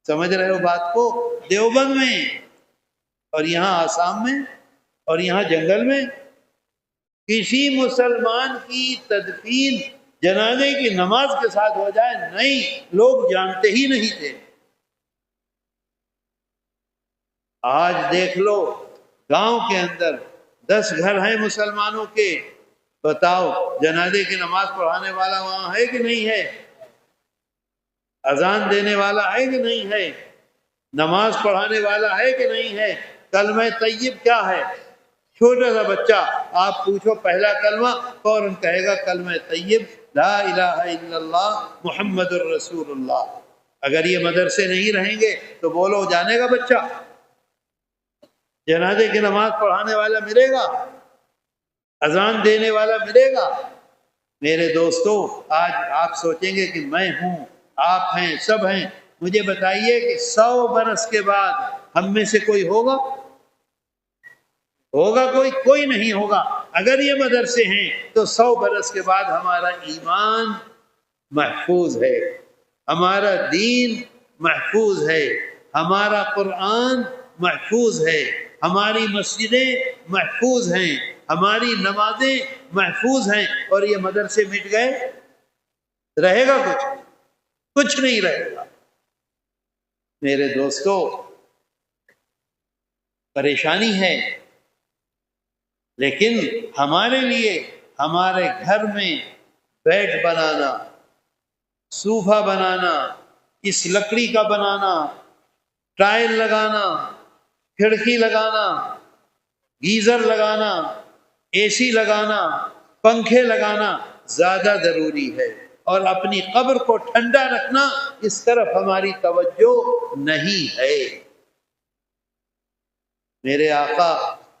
سمجھ رہے ہو بات کو؟ دیوبند میں، اور یہاں آسام میں، اور یہاں جنگل میں کسی مسلمان کی تدفین جنازے کی نماز کے ساتھ ہو جائے، نہیں، لوگ جانتے ہی نہیں تھے۔ آج دیکھ لو، گاؤں کے اندر 10 گھر ہیں مسلمانوں کے، بتاؤ جنازے کی نماز پڑھانے والا وہاں ہے کہ نہیں ہے؟ اذان دینے والا ہے کہ نہیں ہے؟ نماز پڑھانے والا ہے کہ نہیں ہے؟ کلمہ طیب کیا ہے؟ چھوٹا سا بچہ آپ پوچھو پہلا کلمہ، فوراً کہے گا کلمہ طیب لا الہ الا اللہ محمد الرسول اللہ۔ اگر یہ مدرسے نہیں رہیں گے تو بولو جانے گا بچہ؟ جنازے کی نماز پڑھانے والا ملے گا؟ اذان دینے والا ملے گا؟ میرے دوستو، آج آپ سوچیں گے کہ میں ہوں، آپ ہیں، سب ہیں، مجھے بتائیے کہ 100 برس کے بعد ہم میں سے کوئی ہوگا؟ ہوگا کوئی نہیں ہوگا۔ اگر یہ مدرسے ہیں تو 100 برس کے بعد ہمارا ایمان محفوظ ہے، ہمارا دین محفوظ ہے، ہمارا قرآن محفوظ ہے، ہماری مسجدیں محفوظ ہیں، ہماری نمازیں محفوظ ہیں، اور یہ مدرسے مٹ گئے، رہے گا کچھ نہیں رہے گا۔ میرے دوستو، پریشانی ہے، لیکن ہمارے لیے ہمارے گھر میں بیڈ بنانا، صوفہ بنانا، اس لکڑی کا بنانا، ٹائل لگانا، کھڑکی لگانا، گیزر لگانا، اے سی لگانا، پنکھے لگانا زیادہ ضروری ہے، اور اپنی قبر کو ٹھنڈا رکھنا اس طرف ہماری توجہ نہیں ہے۔ میرے آقا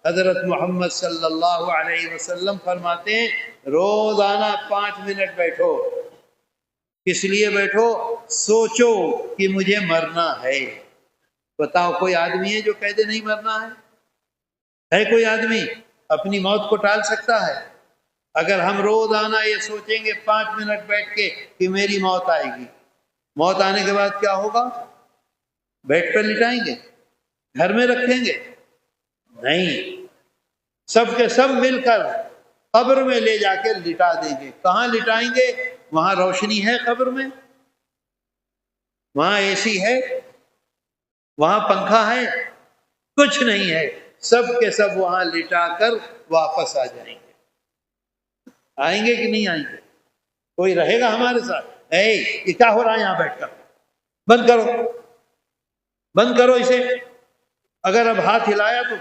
حضرت محمد صلی اللہ علیہ وسلم فرماتے ہیں روزانہ 5 منٹ بیٹھو۔ کس لیے بیٹھو؟ سوچو کہ مجھے مرنا ہے۔ بتاؤ کوئی آدمی ہے جو کہہ دے نہیں مرنا ہے کوئی آدمی اپنی موت کو ٹال سکتا ہے؟ اگر ہم روزانہ یہ سوچیں گے 5 منٹ بیٹھ کے کہ میری موت آئے گی، موت آنے کے بعد کیا ہوگا؟ بیڈ پہ لٹائیں گے؟ گھر میں رکھیں گے؟ نہیں، سب کے سب مل کر قبر میں لے جا کے لٹا دیں گے۔ کہاں لٹائیں گے؟ وہاں روشنی ہے قبر میں؟ وہاں اے سی ہے؟ وہاں پنکھا ہے؟ کچھ نہیں ہے، سب کے سب وہاں لٹا کر واپس آ جائیں گے۔ آئیں گے کہ نہیں آئیں گے؟ کوئی رہے گا ہمارے ساتھ؟ یہ کیا ہو رہا ہے یہاں بیٹھ کر؟ بند کرو، بند کرو اسے۔ اگر اب ہاتھ ہلایا تو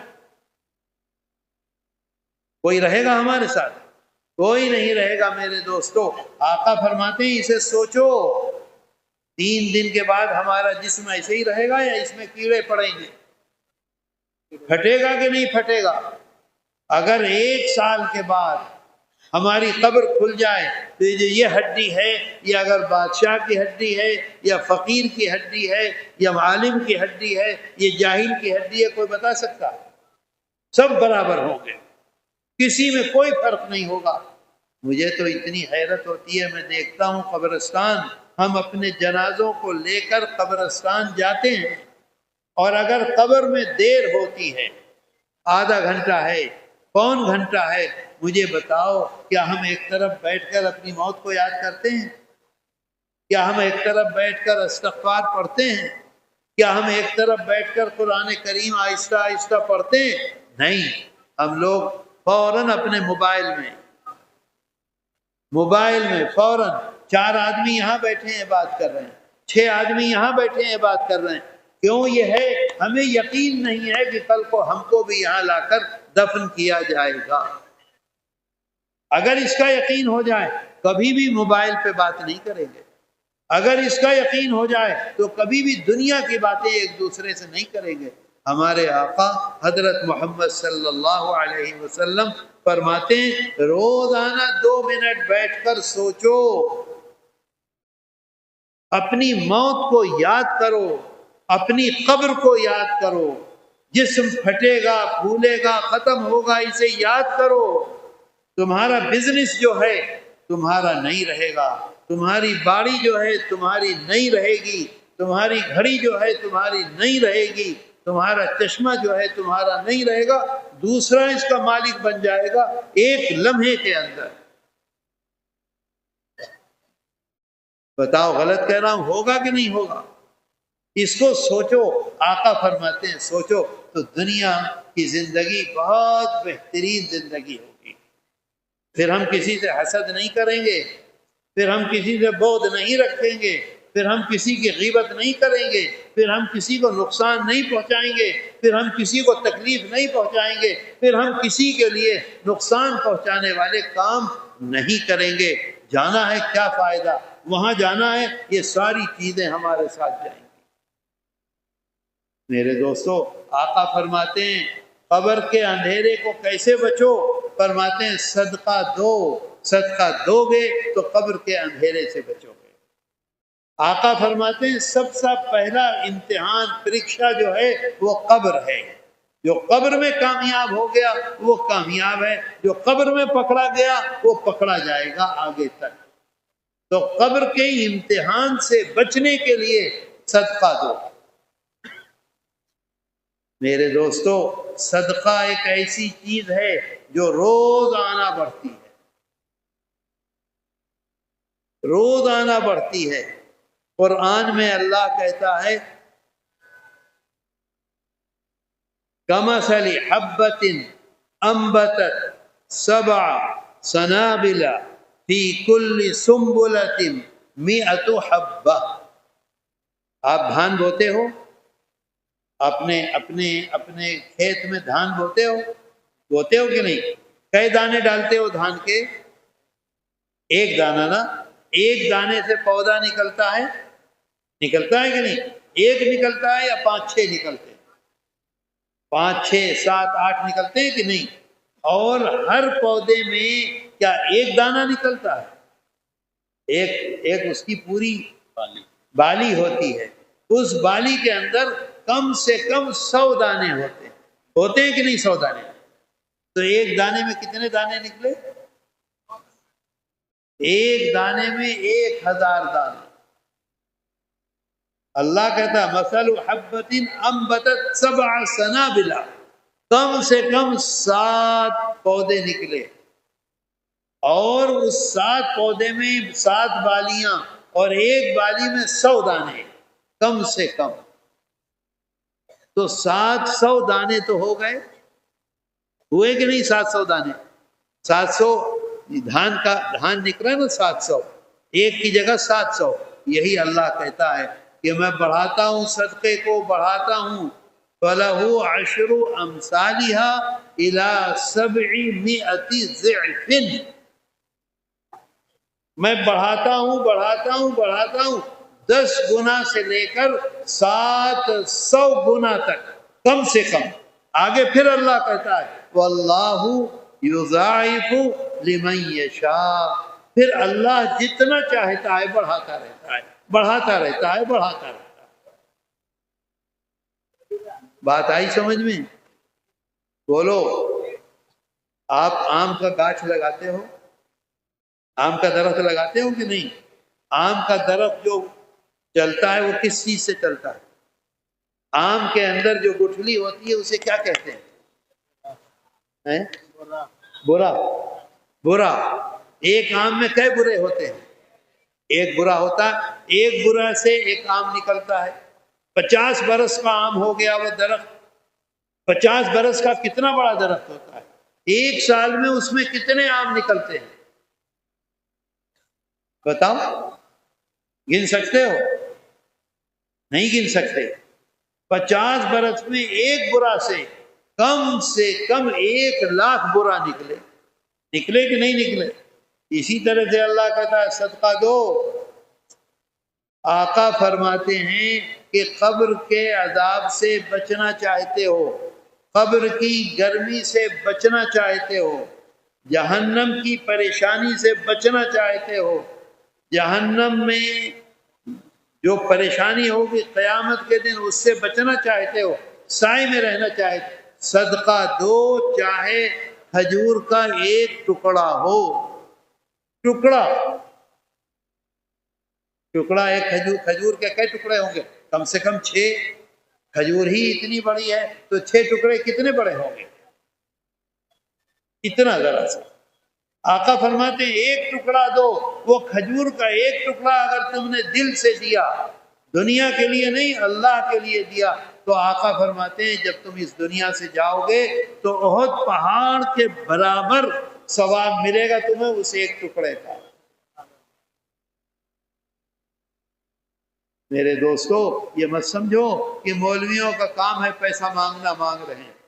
کوئی رہے گا ہمارے ساتھ؟ کوئی نہیں رہے گا میرے دوستو۔ آقا فرماتے ہیں اسے سوچو، 3 دن کے بعد ہمارا جسم ایسے ہی رہے گا یا اس میں کیڑے پڑیں گے؟ پھٹے گا کہ نہیں پھٹے گا؟ اگر 1 سال کے بعد ہماری قبر کھل جائے تو یہ ہڈی ہے، یہ اگر بادشاہ کی ہڈی ہے یا فقیر کی ہڈی ہے یا عالم کی ہڈی ہے، یہ جاہل کی ہڈی ہے، کوئی بتا سکتا؟ سب برابر ہوں گے، کسی میں کوئی فرق نہیں ہوگا۔ مجھے تو اتنی حیرت ہوتی ہے، میں دیکھتا ہوں قبرستان، ہم اپنے جنازوں کو لے کر قبرستان جاتے ہیں، اور اگر قبر میں دیر ہوتی ہے، آدھا گھنٹہ ہے، پون گھنٹہ ہے، مجھے بتاؤ کیا ہم ایک طرف بیٹھ کر اپنی موت کو یاد کرتے ہیں؟ کیا ہم ایک طرف بیٹھ کر استغفار پڑھتے ہیں؟ کیا ہم ایک طرف بیٹھ کر قرآن کریم آہستہ آہستہ پڑھتے ہیں؟ نہیں، ہم لوگ فوراً اپنے موبائل میں فوراً 4 آدمی یہاں بیٹھے ہیں بات کر رہے ہیں، 6 آدمی یہاں بیٹھے ہیں بات کر رہے ہیں۔ کیوں؟ یہ ہے ہمیں یقین نہیں ہے کہ کل کو ہم کو بھی یہاں لا کر دفن کیا جائے گا۔ اگر اس کا یقین ہو جائے کبھی بھی موبائل پہ بات نہیں کریں گے۔ اگر اس کا یقین ہو جائے تو کبھی بھی دنیا کی باتیں ایک دوسرے سے نہیں کریں گے۔ ہمارے آقا حضرت محمد صلی اللہ علیہ وسلم فرماتے ہیں روزانہ 2 منٹ بیٹھ کر سوچو، اپنی موت کو یاد کرو، اپنی قبر کو یاد کرو، جسم پھٹے گا، پھولے گا، ختم ہوگا، اسے یاد کرو۔ تمہارا بزنس جو ہے تمہارا نہیں رہے گا، تمہاری باڑی جو ہے تمہاری نہیں رہے گی، تمہاری گھڑی جو ہے تمہاری نہیں رہے گی، تمہارا چشمہ جو ہے تمہارا نہیں رہے گا، دوسرا اس کا مالک بن جائے گا 1 لمحے کے اندر۔ بتاؤ غلط کہہ رہا ہوں؟ ہوگا کہ نہیں ہوگا؟ اس کو سوچو۔ آقا فرماتے ہیں سوچو تو دنیا کی زندگی بہت بہترین زندگی ہوگی۔ پھر ہم کسی سے حسد نہیں کریں گے، پھر ہم کسی سے بغض نہیں رکھیں گے، پھر ہم کسی کی غیبت نہیں کریں گے، پھر ہم کسی کو نقصان نہیں پہنچائیں گے، پھر ہم کسی کو تکلیف نہیں پہنچائیں گے، پھر ہم کسی کے لیے نقصان پہنچانے والے کام نہیں کریں گے۔ جانا ہے کیا فائدہ؟ وہاں جانا ہے، یہ ساری چیزیں ہمارے ساتھ جائیں گی۔ میرے دوستو، آقا فرماتے ہیں قبر کے اندھیرے کو کیسے بچو؟ فرماتے ہیں صدقہ دو، صدقہ دو گے تو قبر کے اندھیرے سے بچو گے۔ آقا فرماتے ہیں سب سے پہلا امتحان پریکشا جو ہے وہ قبر ہے۔ جو قبر میں کامیاب ہو گیا وہ کامیاب ہے، جو قبر میں پکڑا گیا وہ پکڑا جائے گا آگے تک۔ تو قبر کے امتحان سے بچنے کے لیے صدقہ دو۔ میرے دوستو، صدقہ ایک ایسی چیز ہے جو روزانہ بڑھتی ہے، روزانہ بڑھتی ہے۔ قرآن میں اللہ کہتا ہے کمثل حبۃ انبتت 7 سنابل فی کل سنبلۃ 100 حبہ۔ آپ دھان بوتے ہو، اپنے کھیت میں دھان بوتے ہو کہ نہیں؟ کئی دانے ڈالتے ہو دھان کے؟ 1 دانہ نا؟ 1 دانے سے پودا نکلتا ہے کہ نہیں؟ 1 نکلتا ہے یا 5-6 نکلتے ہیں؟ 5 6 7 8 نکلتے ہیں کہ نہیں؟ اور ہر پودے میں کیا 1 دانہ نکلتا ہے؟ ایک اس کی پوری بالی ہوتی ہے، اس بالی کے اندر کم سے کم 100 دانے ہوتے ہیں کہ نہیں 100 دانے؟ تو ایک دانے میں کتنے دانے نکلے؟ ایک دانے میں 1000 دانے۔ اللہ کہتا ہے مثل حبۃ انبتت 7 سنابل، کم سے کم 7 پودے نکلے، اور اس 7 پودے میں 7 بالیاں، اور ایک بالی میں 100 دانے کم سے کم، تو 700 دانے تو ہو گئے، ہوئے کہ نہیں 700 دانے؟ 700 دھان نکلا نا، 700 ایک کی جگہ 700۔ یہی اللہ کہتا ہے کہ میں بڑھاتا ہوں صدقے کو، بڑھاتا ہوں، فَلَهُ 10 أَمْثَالِهَا إِلَى 700 ضِعْفٍ، میں بڑھاتا ہوں 10 گنا سے لے کر 700 گنا تک، کم سے کم۔ آگے پھر اللہ کہتا ہے وَاللَّهُ يُضَاعِفُ لِمَن يَشَاءُ، پھر اللہ جتنا چاہتا ہے بڑھاتا رہتا ہے۔ بات آئی سمجھ میں؟ بولو، آپ آم کا گاچھ لگاتے ہو، آم کا درخت لگاتے ہو کہ نہیں؟ آم کا درخت جو چلتا ہے وہ کس چیز سے چلتا ہے؟ آم کے اندر جو گٹھلی ہوتی ہے اسے کیا کہتے ہیں؟ برا۔ ایک آم میں کئی برے ہوتے ہیں؟ ایک برا ہوتا ہے، ایک برا سے ایک آم نکلتا ہے۔ 50 برس کا آم ہو گیا وہ درخت، 50 برس کا کتنا بڑا درخت ہوتا ہے؟ ایک سال میں اس میں کتنے آم نکلتے ہیں؟ بتاؤ، گن سکتے ہو؟ نہیں گن سکتے۔ 50 برس میں ایک برا سے کم 1,00,000 برا نکلے کہ نہیں نکلے؟ اسی طرح سے اللہ کہتا ہے صدقہ دو۔ آقا فرماتے ہیں کہ قبر کے عذاب سے بچنا چاہتے ہو، قبر کی گرمی سے بچنا چاہتے ہو، جہنم کی پریشانی سے بچنا چاہتے ہو، جہنم میں جو پریشانی ہوگی قیامت کے دن اس سے بچنا چاہتے ہو، سائے میں رہنا چاہتے، صدقہ دو، چاہے کھجور کا ایک ٹکڑا ہو۔ ٹکڑا ایک کھجور کے کئی ٹکڑے ہوں گے؟ کم سے کم 6۔ کھجور ہی اتنی بڑی ہے تو 6 ٹکڑے کتنے بڑے ہوں گے؟ اتنا ذرا سا۔ آقا فرماتے ہیں ایک ٹکڑا دو، وہ کھجور کا ایک ٹکڑا اگر تم نے دل سے دیا، دنیا کے لیے نہیں اللہ کے لیے دیا، تو آقا فرماتے ہیں جب تم اس دنیا سے جاؤ گے تو احد پہاڑ کے برابر ثواب ملے گا تمہیں اس ایک ٹکڑے کا۔ میرے دوستو، یہ مت سمجھو کہ مولویوں کا کام ہے پیسہ مانگنا، مانگ رہے ہیں۔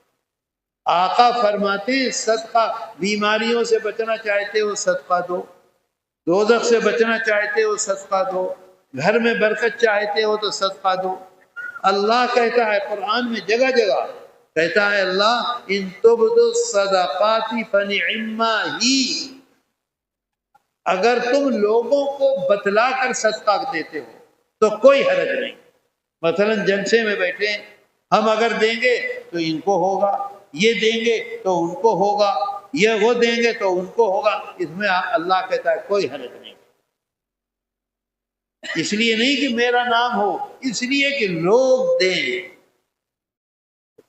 آقا فرماتے ہیں صدقہ، بیماریوں سے بچنا چاہتے ہو صدقہ دو، دوزخ سے بچنا چاہتے ہو صدقہ دو، گھر میں برکت چاہتے ہو تو صدقہ دو۔ اللہ کہتا ہے قرآن میں جگہ جگہ کہتا ہے اللہ ان تبدوا الصدقات فنعما ہی، اگر تم لوگوں کو بتلا کر صدقہ دیتے ہو تو کوئی حرج نہیں۔ مثلا جلسے میں بیٹھے ہم اگر دیں گے تو ان کو ہوگا، یہ دیں گے تو ان کو ہوگا، یہ وہ دیں گے تو ان کو ہوگا، اس میں اللہ کہتا ہے کوئی حرج نہیں۔ اس لیے نہیں کہ میرا نام ہو، اس لیے کہ لوگ دیں۔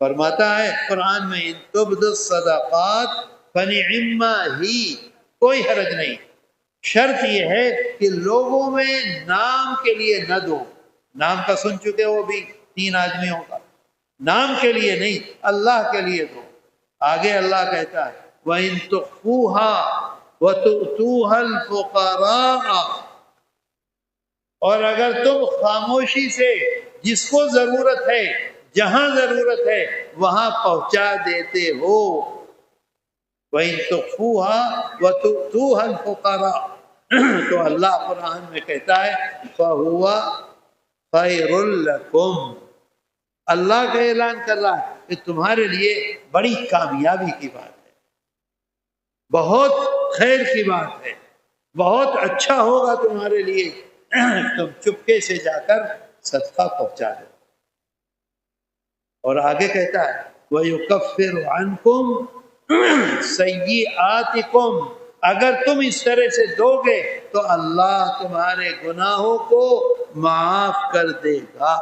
فرماتا ہے قرآن میں ان تبدوا الصدقات فنعما ہی، کوئی حرج نہیں۔ شرط یہ ہے کہ لوگوں میں نام کے لیے نہ دو۔ نام کا سن چکے ہو بھی 3 آدمیوں کا، نام کے لیے نہیں، اللہ کے لیے دو۔ آگے اللہ کہتا ہے وَإِن تُخْفُوهَا وَتُؤْتُوهَا الْفُقَرَاءَ، اور اگر تم خاموشی سے جس کو ضرورت ہے، جہاں ضرورت ہے وہاں پہنچا دیتے ہو، وَإِن تُخْفُوهَا وَتُؤْتُوهَا الْفُقَرَاءَ، تو اللہ قرآن میں کہتا ہے فَهُوَ خَيْرٌ لَكُمْ، اللہ کا اعلان کر رہا ہے کہ تمہارے لیے بڑی کامیابی کی بات ہے، بہت خیر کی بات ہے، بہت اچھا ہوگا تمہارے لیے، تم چپکے سے جا کر صدقہ پہنچا دو۔ اور آگے کہتا ہے وَيُكَفِّرُ عَنْكُمْ سَيِّئَاتِكُمْ، اگر تم اس طرح سے دو گے تو اللہ تمہارے گناہوں کو معاف کر دے گا۔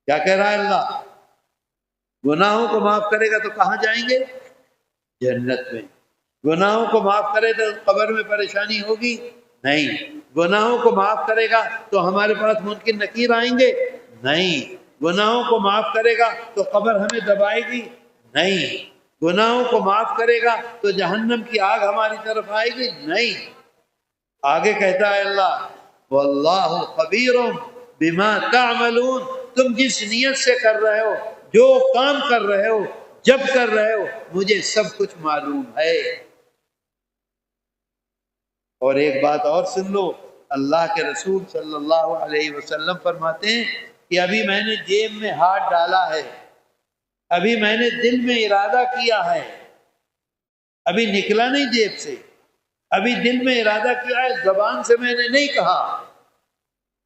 کیا کہہ رہا ہے اللہ؟ گناہوں کو معاف کرے گا تو کہاں جائیں گے؟ جنت میں۔ گناہوں کو معاف کرے تو قبر میں پریشانی ہوگی؟ نہیں۔ گناہوں کو معاف کرے گا تو ہمارے پاس منکر نکیر آئیں گے؟ نہیں۔ گناہوں کو معاف کرے گا تو قبر ہمیں دبائے گی؟ نہیں۔ گناہوں کو معاف کرے گا تو جہنم کی آگ ہماری طرف آئے گی؟ نہیں۔ آگے کہتا ہے اللہ واللہ خبیر بما تعملون، تم جس نیت سے کر رہے ہو، جو کام کر رہے ہو، جب کر رہے ہو، مجھے سب کچھ معلوم ہے۔ اور ایک بات اور سن لو، اللہ کے رسول صلی اللہ علیہ وسلم فرماتے ہیں کہ ابھی میں نے جیب میں ہاتھ ڈالا ہے، ابھی میں نے دل میں ارادہ کیا ہے، ابھی نکلا نہیں جیب سے، ابھی دل میں ارادہ کیا ہے، زبان سے میں نے نہیں کہا،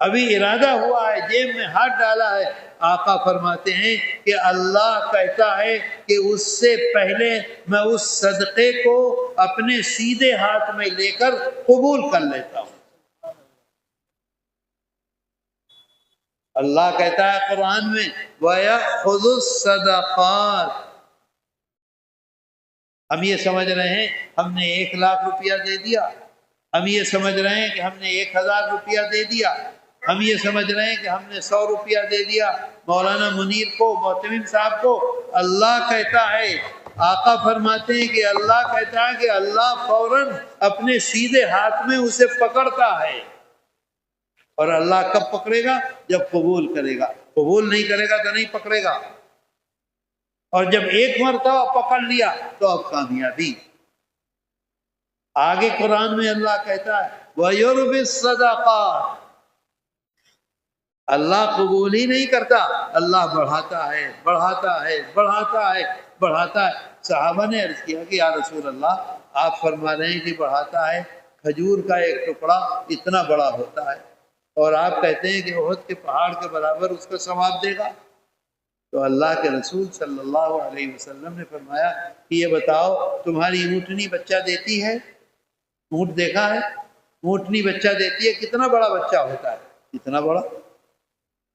ابھی ارادہ ہوا ہے، جیب میں ہاتھ ڈالا ہے۔ آقا فرماتے ہیں کہ اللہ کہتا ہے کہ اس سے پہلے میں اس صدقے کو اپنے سیدھے ہاتھ میں لے کر قبول کر لیتا ہوں۔ اللہ کہتا ہے قرآن میں وَيَأْخُذُ الصَّدَقَاتِ، ہم یہ سمجھ رہے ہیں ہم نے 1,00,000 روپیہ دے دیا، ہم یہ سمجھ رہے ہیں کہ ہم نے 1,000 روپیہ دے دیا، ہم یہ سمجھ رہے ہیں کہ ہم نے 100 روپیہ دے دیا مولانا منیر کو، معتمم صاحب کو۔ اللہ کہتا ہے، آقا فرماتے ہیں کہ اللہ کہتا ہے کہ اللہ فوراً اپنے سیدھے ہاتھ میں اسے پکڑتا ہے۔ اور اللہ کب پکڑے گا؟ جب قبول کرے گا۔ قبول نہیں کرے گا تو نہیں پکڑے گا، اور جب ایک مرتبہ پکڑ لیا تو اب کامیابی۔ آگے قرآن میں اللہ کہتا ہے وَيُرْبِي الصَّدَقَاتِ، اللہ قبول ہی نہیں کرتا، اللہ بڑھاتا ہے، بڑھاتا ہے، بڑھاتا ہے، بڑھاتا ہے۔ صحابہ نے عرض کیا کہ یا رسول اللہ، آپ فرما رہے ہیں کہ بڑھاتا ہے، کھجور کا ایک ٹکڑا اتنا بڑا ہوتا ہے، اور آپ کہتے ہیں کہ احد کے پہاڑ کے برابر اس کا ثواب دے گا۔ تو اللہ کے رسول صلی اللہ علیہ وسلم نے فرمایا کہ یہ بتاؤ تمہاری اونٹنی بچہ دیتی ہے؟ اونٹ دیکھا ہے؟ اونٹنی بچہ دیتی ہے، کتنا بڑا بچہ ہوتا ہے؟ اتنا بڑا۔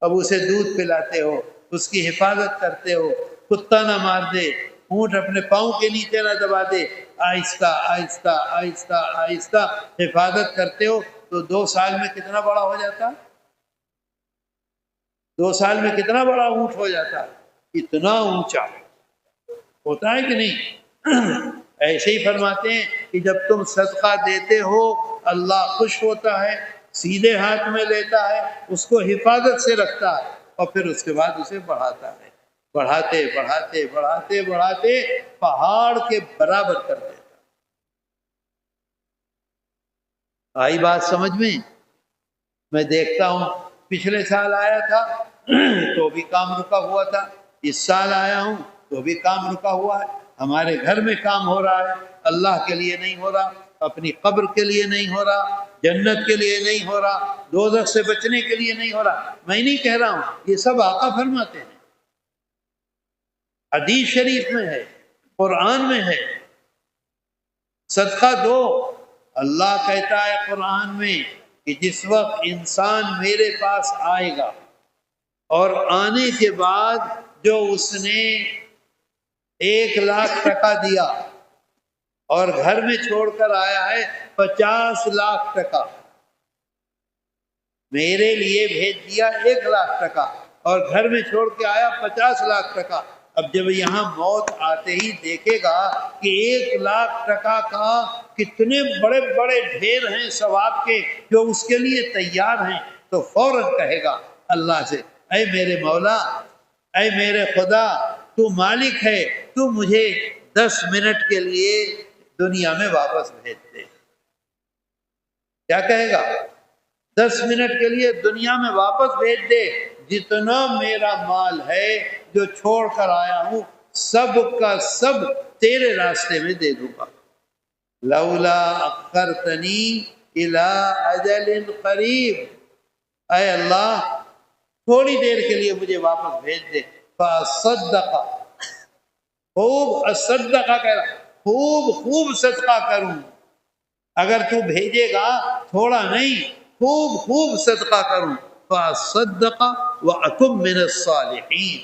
اب اسے دودھ پلاتے ہو، اس کی حفاظت کرتے ہو، کتا نہ مار دے، اونٹ اپنے پاؤں کے نیچے نہ دبا دے، آہستہ آہستہ آہستہ آہستہ حفاظت کرتے ہو، تو 2 سال میں کتنا بڑا ہو جاتا ہے؟ 2 سال میں کتنا بڑا اونٹ ہو جاتا ہے؟ اتنا اونچا ہوتا ہے کہ نہیں؟ ایسے ہی فرماتے ہیں کہ جب تم صدقہ دیتے ہو اللہ خوش ہوتا ہے، سیدھے ہاتھ میں لیتا ہے، اس کو حفاظت سے رکھتا ہے، اور پھر اس کے بعد اسے بڑھاتا ہے، بڑھاتے بڑھاتے بڑھاتے بڑھاتے پہاڑ کے برابر کر دیتا۔ آئی بات سمجھ میں؟ میں دیکھتا ہوں پچھلے سال آیا تھا تو بھی کام رکا ہوا تھا، اس سال آیا ہوں تو بھی کام رکا ہوا ہے۔ ہمارے گھر میں کام ہو رہا ہے، اللہ کے لیے نہیں ہو رہا، اپنی قبر کے لیے نہیں ہو رہا، جنت کے لیے نہیں ہو رہا، دوزخ سے بچنے کے لیے نہیں ہو رہا۔ میں نہیں کہہ رہا ہوں، یہ سب آقا فرماتے ہیں، حدیث شریف میں ہے، قرآن میں ہے۔ صدقہ دو، اللہ کہتا ہے قرآن میں کہ جس وقت انسان میرے پاس آئے گا اور آنے کے بعد جو اس نے 1,00,000 ٹکا دیا اور گھر میں چھوڑ کر آیا ہے 50,00,000 ٹکا، میرے لیے بھیج دیا 1,00,000 ٹکا اور گھر میں چھوڑ کے آیا 50,00,000 ٹکا۔ اب جب یہاں موت آتے ہی دیکھے گا کہ 1,00,000 ٹکا کا کتنے بڑے بڑے ڈھیر ہیں ثواب کے جو اس کے لیے تیار ہیں، تو فوراً کہے گا اللہ سے اے میرے مولا، اے میرے خدا، تو مالک ہے، تو مجھے 10 منٹ کے لیے دنیا میں واپس بھیج دے۔ کیا کہے گا؟ 10 منٹ کے لیے دنیا میں واپس بھیج دے، جتنا میرا مال ہے جو چھوڑ کر آیا ہوں سب کا سب تیرے راستے میں دے دوں گا۔ لولا اخرتنی الی اجل قریب، اے اللہ تھوڑی دیر کے لیے مجھے واپس بھیج دے. فصدق، خوب صدقہ کہہ رہا، خوب صدقہ کروں. اگر تو بھیجے گا تھوڑا نہیں، خوب صدقہ کروں. فصدق وأكن من الصالحین،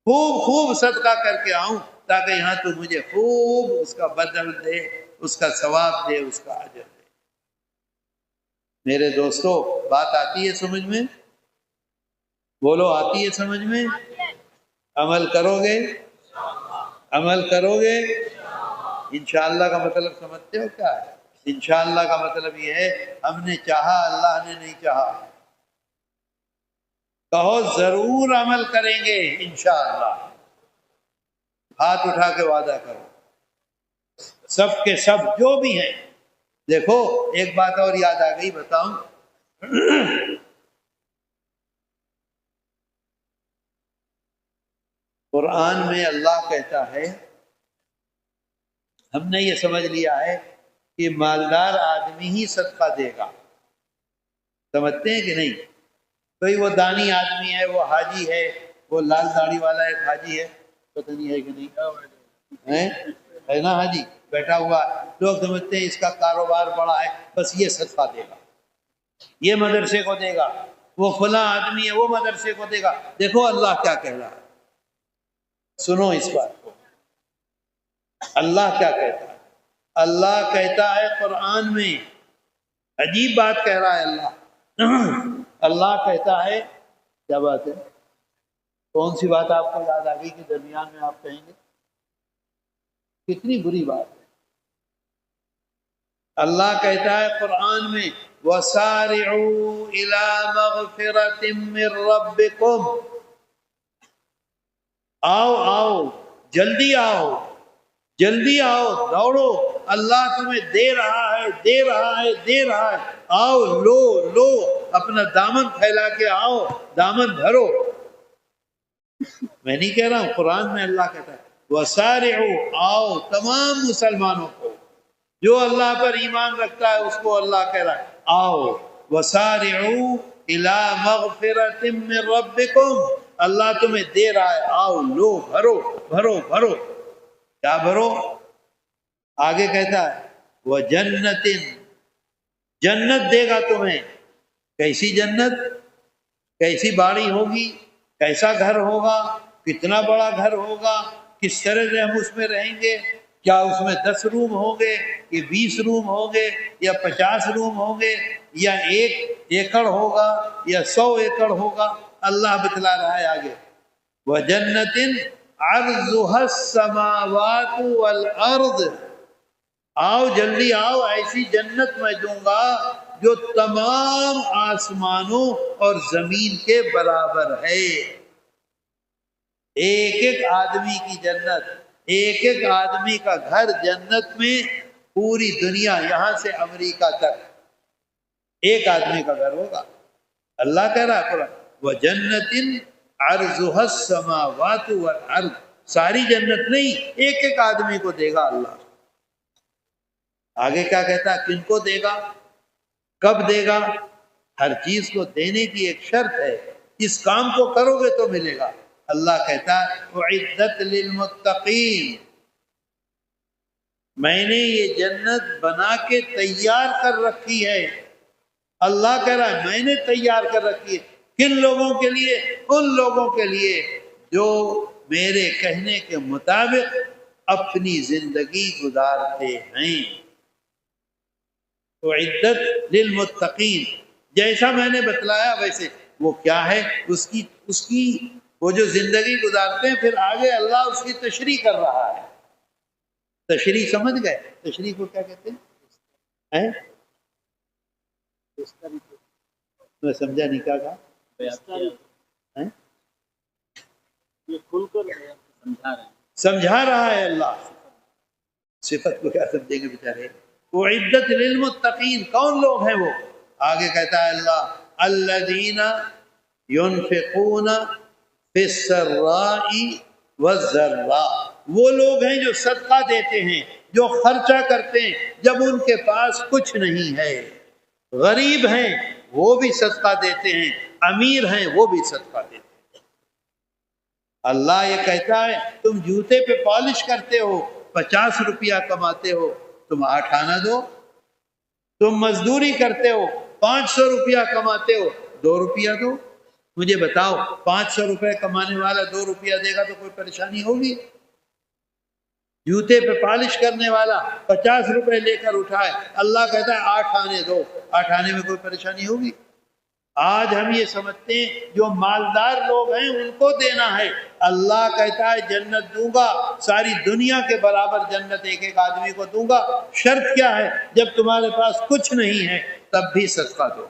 خوب صدقہ کر کے آؤں تاکہ یہاں تو مجھے خوب اس کا بدل دے، اس کا ثواب دے، اس کا اجر دے. میرے دوستو، بات آتی ہے سمجھ میں؟ بولو، آتی ہے سمجھ میں؟ عمل کرو گے؟ عمل کرو گے؟ انشاءاللہ کا مطلب سمجھتے ہو کیا ہے؟ انشاءاللہ کا مطلب یہ ہے ہم نے چاہا، اللہ نے نہیں چاہا. کہو ضرور عمل کریں گے انشاءاللہ. ہاتھ اٹھا کے وعدہ کرو، سب کے سب جو بھی ہیں. دیکھو ایک بات اور یاد آ گئی، بتاؤں. قرآن میں اللہ کہتا ہے، ہم نے یہ سمجھ لیا ہے کہ مالدار آدمی ہی صدقہ دے گا. سمجھتے ہیں کہ نہیں؟ کوئی وہ دانی آدمی ہے، وہ حاجی ہے، وہ لال داڑھی والا ایک حاجی ہے، پتہ نہیں ہے کہ نہیں ہے نا، حاجی بیٹھا ہوا، لوگ سمجھتے ہیں اس کا کاروبار بڑا ہے، بس یہ صدقہ دے گا، یہ مدرسے کو دے گا، وہ فلاں آدمی ہے وہ مدرسے کو دے گا. دیکھو اللہ کیا کہہ رہا ہے، سنو اس بات کو. اللہ کیا کہتا ہے؟ اللہ کہتا ہے قرآن میں، عجیب بات کہہ رہا ہے اللہ. اللہ کہتا ہے، کیا بات ہے؟ کون سی بات آپ کو یاد آ گئی کہ درمیان میں آپ کہیں گے؟ کتنی بری بات ہے. اللہ کہتا ہے قرآن میں، وَسَارِعُوا إِلَى مَغْفِرَةٍ مِّن رَبِّكُمْ، آؤ جلدی آؤ، جلدی آؤ، دوڑو، اللہ تمہیں دے رہا ہے. آؤ، لو اپنا دامن پھیلا کے آؤ، دامن بھرو. میں نہیں کہہ رہا ہوں، قرآن میں اللہ کہتا ہے وَسَارِعُوا، آؤ تمام مسلمانوں کو، جو اللہ پر ایمان رکھتا ہے اس کو اللہ کہہ رہا ہے آؤ. وَسَارِعُوا إِلَى مَغْفِرَةٍ مِّن رَبِّكُمْ، اللہ تمہیں دے رہا ہے، آؤ، لو، بھرو. کیا بھرو؟ آگے کہتا ہے وَجَنَّةٍ، جنت دے گا تمہیں. کیسی جنت؟ کیسی باڑی ہوگی؟ کیسا گھر ہوگا؟ کتنا بڑا گھر ہوگا؟ کس طرح سے ہم اس میں رہیں گے؟ کیا اس میں 10 روم ہوں گے یا 20 روم ہوں گے یا 50 روم ہوں گے یا 1 ایکڑ ہوگا یا 100 ایکڑ ہوگا؟ اللہ بتلا رہا ہے آگے، وَجَنَّةٍ عَرْضُهَا السَّمَاوَاتُ وَالْأَرْضِ، آؤ جلدی آؤ، ایسی جنت میں دوں گا جو تمام آسمانوں اور زمین کے برابر ہے. ایک آدمی کی جنت، ایک آدمی کا گھر جنت میں، پوری دنیا یہاں سے امریکہ تک ایک آدمی کا گھر ہوگا. اللہ کہہ رہا ہے قرآن وَجَنَّةٍ عَرْضُهَا السَّمَاوَاتُ وَالْأَرْضِ، ساری جنت نہیں، ایک آدمی کو دے گا اللہ. آگے کیا کہتا ہے؟ کن کو دے گا؟ کب دے گا؟ ہر چیز کو دینے کی ایک شرط ہے، اس کام کو کرو گے تو ملے گا. اللہ کہتا ہے اعدت للمتقین، میں نے یہ جنت بنا کے تیار کر رکھی ہے. اللہ کہہ رہا ہے میں نے تیار کر رکھی ہے. کن لوگوں کے لیے؟ ان لوگوں کے لیے جو میرے کہنے کے مطابق اپنی زندگی گزارتے ہیں. تو عدت للمتقین، جیسا میں نے بتلایا ویسے وہ کیا ہے، اس کی وہ جو زندگی گزارتے ہیں، پھر آگے اللہ اس کی تشریح کر رہا ہے. تشریح سمجھ گئے؟ تشریح کو کیا کہتے ہیں؟ میں سمجھا نہیں کیا کہا؟ سمجھا رہا ہے اللہ. صفت کو کیا سمجھیں گے بیچارے؟ وہ عدت للمتقین، کون لوگ ہیں وہ؟ آگے کہتا ہے اللہ الذین ينفقون فی السراء والضراء، وہ لوگ ہیں جو صدقہ دیتے ہیں، جو خرچہ کرتے ہیں جب ان کے پاس کچھ نہیں ہے. غریب ہیں وہ بھی صدقہ دیتے ہیں، امیر ہیں وہ بھی صدقہ دیتے ہیں۔ اللہ یہ کہتا ہے تم جوتے پہ پالش کرتے ہو 50 روپیہ کماتے ہو، تم 8 آنا دو۔ تم مزدوری کرتے ہو 500 روپیہ کماتے ہو، 2 روپیہ دو۔ مجھے بتاؤ 500 روپے کمانے والا 2 روپیہ دے گا تو کوئی پریشانی ہوگی؟ جوتے پہ پالش کرنے والا 50 روپے لے کر اٹھائے، اللہ کہتا ہے 8 آنے دو، 8 آنے میں کوئی پریشانی ہوگی؟ آج ہم یہ سمجھتے ہیں جو مالدار لوگ ہیں ان کو دینا ہے، اللہ کہتا ہے جنت دوں گا، ساری دنیا کے برابر جنت ایک ایک آدمی کو دوں گا۔ شرط کیا ہے؟ جب تمہارے پاس کچھ نہیں ہے تب بھی صدقہ دو۔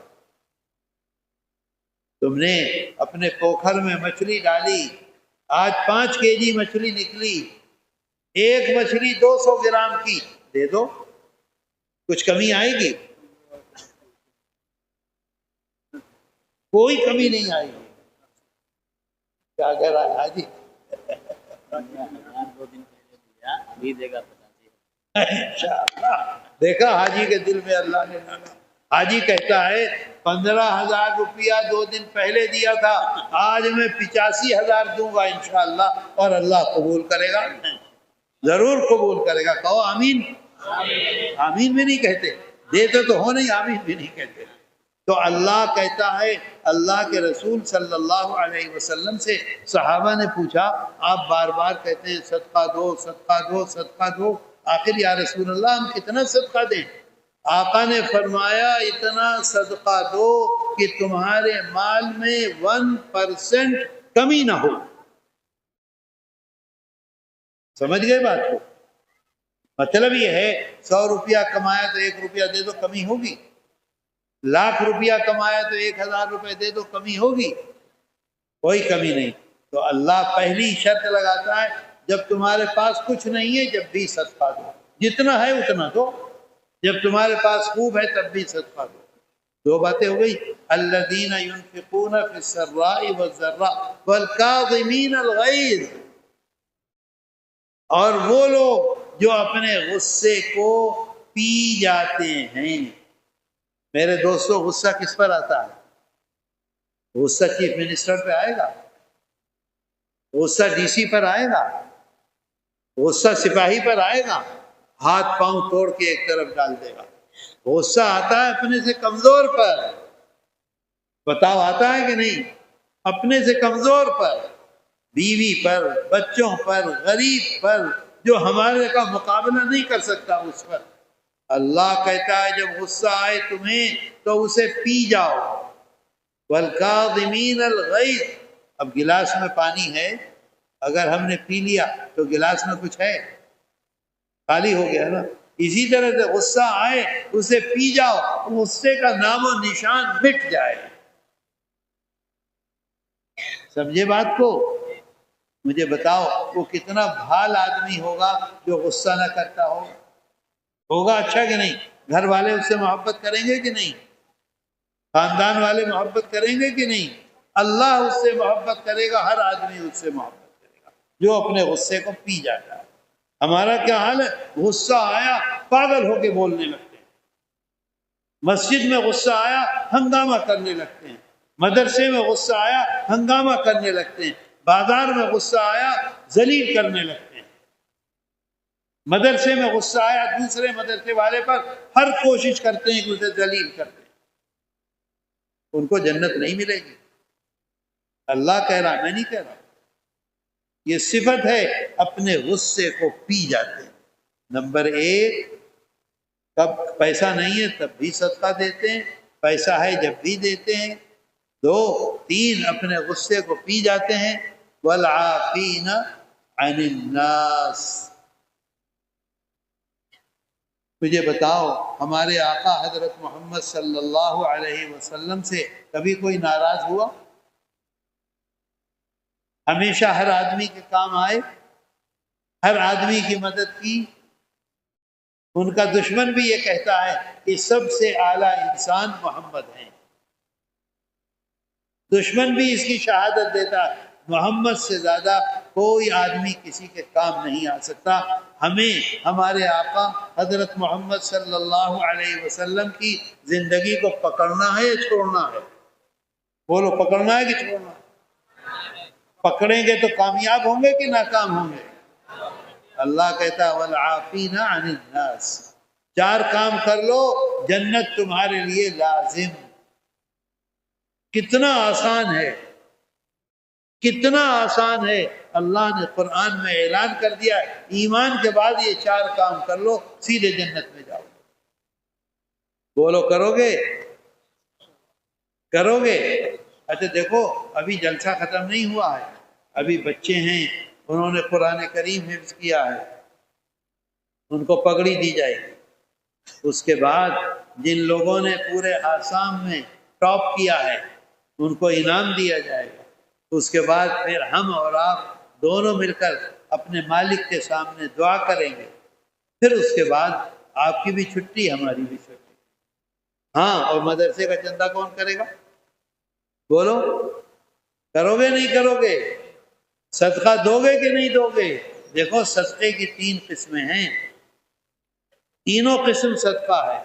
تم نے اپنے پوکھر میں مچھلی ڈالی، آج 5 کیجی مچھلی نکلی، ایک مچھلی 200 گرام کی، دے دو، کچھ کمی آئے گی؟ کوئی کمی نہیں آئے گی۔ کیا کہہ رہا ہے حاجی؟ دیکھا حاجی کے دل میں اللہ نے ڈالا۔ حاجی کہتا ہے 15,000 روپیہ 2 دن پہلے دیا تھا، آج میں 85,000 دوں گا انشاءاللہ، اور اللہ قبول کرے گا، ضرور قبول کرے گا۔ کہو آمین۔ آمین بھی نہیں کہتے، دیتے تو ہو نہیں، آمین بھی نہیں کہتے۔ تو اللہ کہتا ہے، اللہ کے رسول صلی اللہ علیہ وسلم سے صحابہ نے پوچھا آپ بار بار کہتے ہیں صدقہ دو صدقہ دو صدقہ دو، آخر یا رسول اللہ ہم کتنا صدقہ دیں؟ آقا نے فرمایا اتنا صدقہ دو کہ تمہارے مال میں 1% کمی نہ ہو۔ سمجھ گئے بات کو؟ مطلب یہ ہے 100 روپیہ کمایا تو 1 روپیہ دے دو، کمی ہوگی؟ لاکھ روپیہ کمایا تو 1,000 روپے دے دو، کمی ہوگی؟ کوئی کمی نہیں۔ تو اللہ پہلی شرط لگاتا ہے جب تمہارے پاس کچھ نہیں ہے جب بھی صدقہ دو، جتنا ہے اتنا دو، جب تمہارے پاس خوب ہے تب بھی صدقہ دو۔ 2 باتیں ہو گئی، الذین ينفقون فی السراء والضراء والکاظمین الغیظ، اور وہ لوگ جو اپنے غصے کو پی جاتے ہیں۔ میرے دوستو غصہ کس پر آتا ہے؟ غصہ چیف منسٹر پہ آئے گا، غصہ ڈی سی پر آئے گا، غصہ سپاہی پر آئے گا، ہاتھ پاؤں توڑ کے ایک طرف ڈال دے گا۔ غصہ آتا ہے اپنے سے کمزور پر، بتاؤ آتا ہے کہ نہیں؟ اپنے سے کمزور پر، بیوی پر، بچوں پر، غریب پر، جو ہمارے کا مقابلہ نہیں کر سکتا اس پر۔ اللہ کہتا ہے جب غصہ آئے تمہیں تو اسے پی جاؤ۔ والکاظمین الغیظ، اب گلاس میں پانی ہے، اگر ہم نے پی لیا تو گلاس میں کچھ ہے؟ خالی ہو گیا نا۔ اسی طرح سے غصہ آئے اسے پی جاؤ، غصے کا نام و نشان مٹ جائے۔ سمجھے بات کو؟ مجھے بتاؤ وہ کتنا بھال آدمی ہوگا جو غصہ نہ کرتا ہوگا؟ ہوگا اچھا کہ نہیں؟ گھر والے اس سے محبت کریں گے کہ نہیں؟ خاندان والے محبت کریں گے کہ نہیں؟ اللہ اس سے محبت کرے گا، ہر آدمی اس سے محبت کرے گا جو اپنے غصے کو پی جاتا ہے۔ ہمارا کیا حال ہے؟ غصہ آیا پاگل ہو کے بولنے لگتے ہیں، مسجد میں غصہ آیا ہنگامہ کرنے لگتے ہیں، مدرسے میں غصہ آیا ہنگامہ کرنے لگتے ہیں، بازار میں غصہ آیا ذلیل کرنے لگتے ہیں، مدرسے میں غصہ آیا دوسرے مدرسے والے پر ہر کوشش کرتے ہیں کہ اسے ذلیل کرتے ہیں۔ ان کو جنت نہیں ملے گی۔ اللہ کہہ رہا، میں نہیں کہہ رہا۔ یہ صفت ہے اپنے غصے کو پی جاتے ہیں۔ نمبر 1، کب پیسہ نہیں ہے تب بھی صدقہ دیتے ہیں، پیسہ ہے جب بھی دیتے ہیں۔ 2، 3 اپنے غصے کو پی جاتے ہیں۔ والعافین عن الناس، مجھے بتاؤ ہمارے آقا حضرت محمد صلی اللہ علیہ وسلم سے کبھی کوئی ناراض ہوا؟ ہمیشہ ہر آدمی کے کام آئے، ہر آدمی کی مدد کی۔ ان کا دشمن بھی یہ کہتا ہے کہ سب سے اعلیٰ انسان محمد ہیں، دشمن بھی اس کی شہادت دیتا ہے محمد سے زیادہ کوئی آدمی کسی کے کام نہیں آ سکتا۔ ہمیں ہمارے آقا حضرت محمد صلی اللہ علیہ وسلم کی زندگی کو پکڑنا ہے یا چھوڑنا ہے؟ بولو پکڑنا ہے کہ چھوڑنا؟ پکڑیں گے تو کامیاب ہوں گے کہ ناکام ہوں گے؟ اللہ کہتا ہے والعافین عن الناس، 4 کام کر لو جنت تمہارے لیے لازم۔ کتنا آسان ہے، کتنا آسان ہے۔ اللہ نے قرآن میں اعلان کر دیا ہے ایمان کے بعد یہ 4 کام کر لو سیدھے جنت میں جاؤ۔ بولو کرو گے؟ کرو گے؟ اچھا دیکھو ابھی جلسہ ختم نہیں ہوا ہے، ابھی بچے ہیں انہوں نے قرآن کریم حفظ کیا ہے، ان کو پگڑی دی جائے گی۔ اس کے بعد جن لوگوں نے پورے آسام میں ٹاپ کیا ہے ان کو انعام دیا جائے گا۔ اس کے بعد پھر ہم اور آپ دونوں مل کر اپنے مالک کے سامنے دعا کریں گے، پھر اس کے بعد آپ کی بھی چھٹی ہماری بھی چھٹی۔ ہاں، اور مدرسے کا چندہ کون کرے گا؟ بولو کرو گے نہیں کرو گے؟ صدقہ دو گے کہ نہیں دو گے؟ دیکھو صدقے کی 3 قسمیں ہیں، تینوں قسم صدقہ ہے۔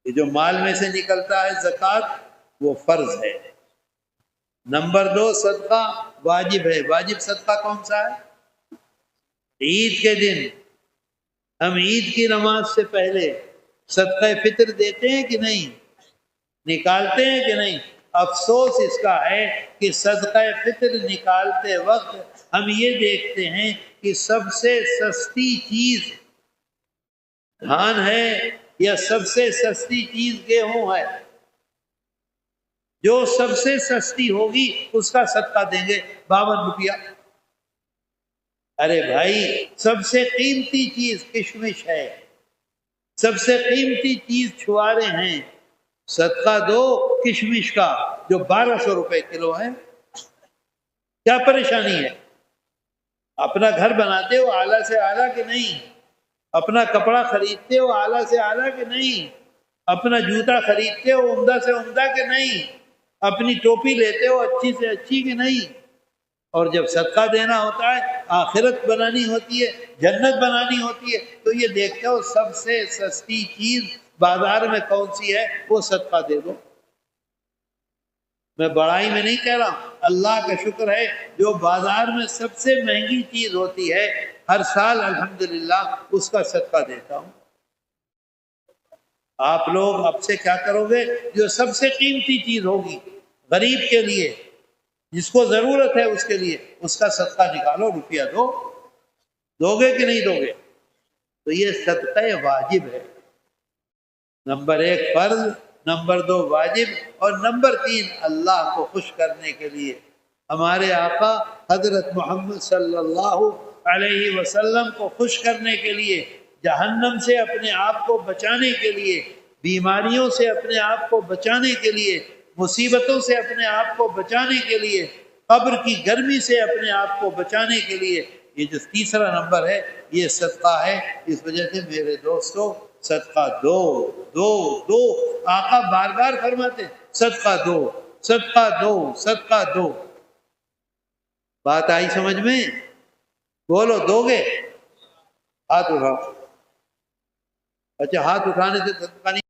یہ جو مال میں سے نکلتا ہے زکوٰۃ وہ فرض ہے۔ نمبر 2 صدقہ واجب ہے۔ واجب صدقہ کون سا ہے؟ عید کے دن ہم عید کی نماز سے پہلے صدقہ فطر دیتے ہیں کہ نہیں؟ نکالتے ہیں کہ نہیں؟ افسوس اس کا ہے کہ صدقہ فطر نکالتے وقت ہم یہ دیکھتے ہیں کہ سب سے سستی چیز دھان ہے یا سب سے سستی چیز گیہوں ہے۔ جو سب سے سستی ہوگی اس کا صدقہ دیں گے 52 روپیہ۔ ارے بھائی سب سے قیمتی چیز کشمش ہے، سب سے قیمتی چیز چھوارے ہیں، صدقہ دو کشمش کا جو 1200 روپے کلو ہے۔ کیا پریشانی ہے؟ اپنا گھر بناتے ہو اعلیٰ سے اعلیٰ کہ نہیں؟ اپنا کپڑا خریدتے ہو اعلیٰ سے اعلیٰ کہ نہیں؟ اپنا جوتا خریدتے ہو عمدہ سے عمدہ کہ نہیں؟ اپنی ٹوپی لیتے ہو اچھی سے اچھی کہ نہیں؟ اور جب صدقہ دینا ہوتا ہے، آخرت بنانی ہوتی ہے، جنت بنانی ہوتی ہے، تو یہ دیکھتے ہو سب سے سستی چیز بازار میں کون سی ہے وہ صدقہ دے دو۔ میں بڑائی میں نہیں کہہ رہا ہوں، اللہ کا شکر ہے جو بازار میں سب سے مہنگی چیز ہوتی ہے ہر سال الحمدللہ اس کا صدقہ دیتا ہوں۔ آپ لوگ اب سے کیا کرو گے؟ جو سب سے قیمتی چیز ہوگی غریب کے لیے، جس کو ضرورت ہے اس کے لیے، اس کا صدقہ نکالو، روپیہ دو گے کہ نہیں دو گے؟ تو یہ صدقہ واجب ہے۔ نمبر 1 فرض، نمبر 2 واجب، اور نمبر 3 اللہ کو خوش کرنے کے لیے، ہمارے آقا حضرت محمد صلی اللہ علیہ وسلم کو خوش کرنے کے لیے، جہنم سے اپنے آپ کو بچانے کے لیے، بیماریوں سے اپنے آپ کو بچانے کے لیے، مصیبتوں سے اپنے آپ کو بچانے کے لیے، قبر کی گرمی سے اپنے آپ کو بچانے کے لیے، یہ جو تیسرا نمبر ہے یہ صدقہ ہے۔ اس وجہ سے میرے دوستو صدقہ دو دو دو، آقا بار بار فرماتے صدقہ دو صدقہ دو صدقہ دو۔ بات آئی سمجھ میں؟ بولو دو گے؟ ہاتھ اٹھاؤ۔ اچھا ہاتھ اٹھانے سے صدقہ نہیں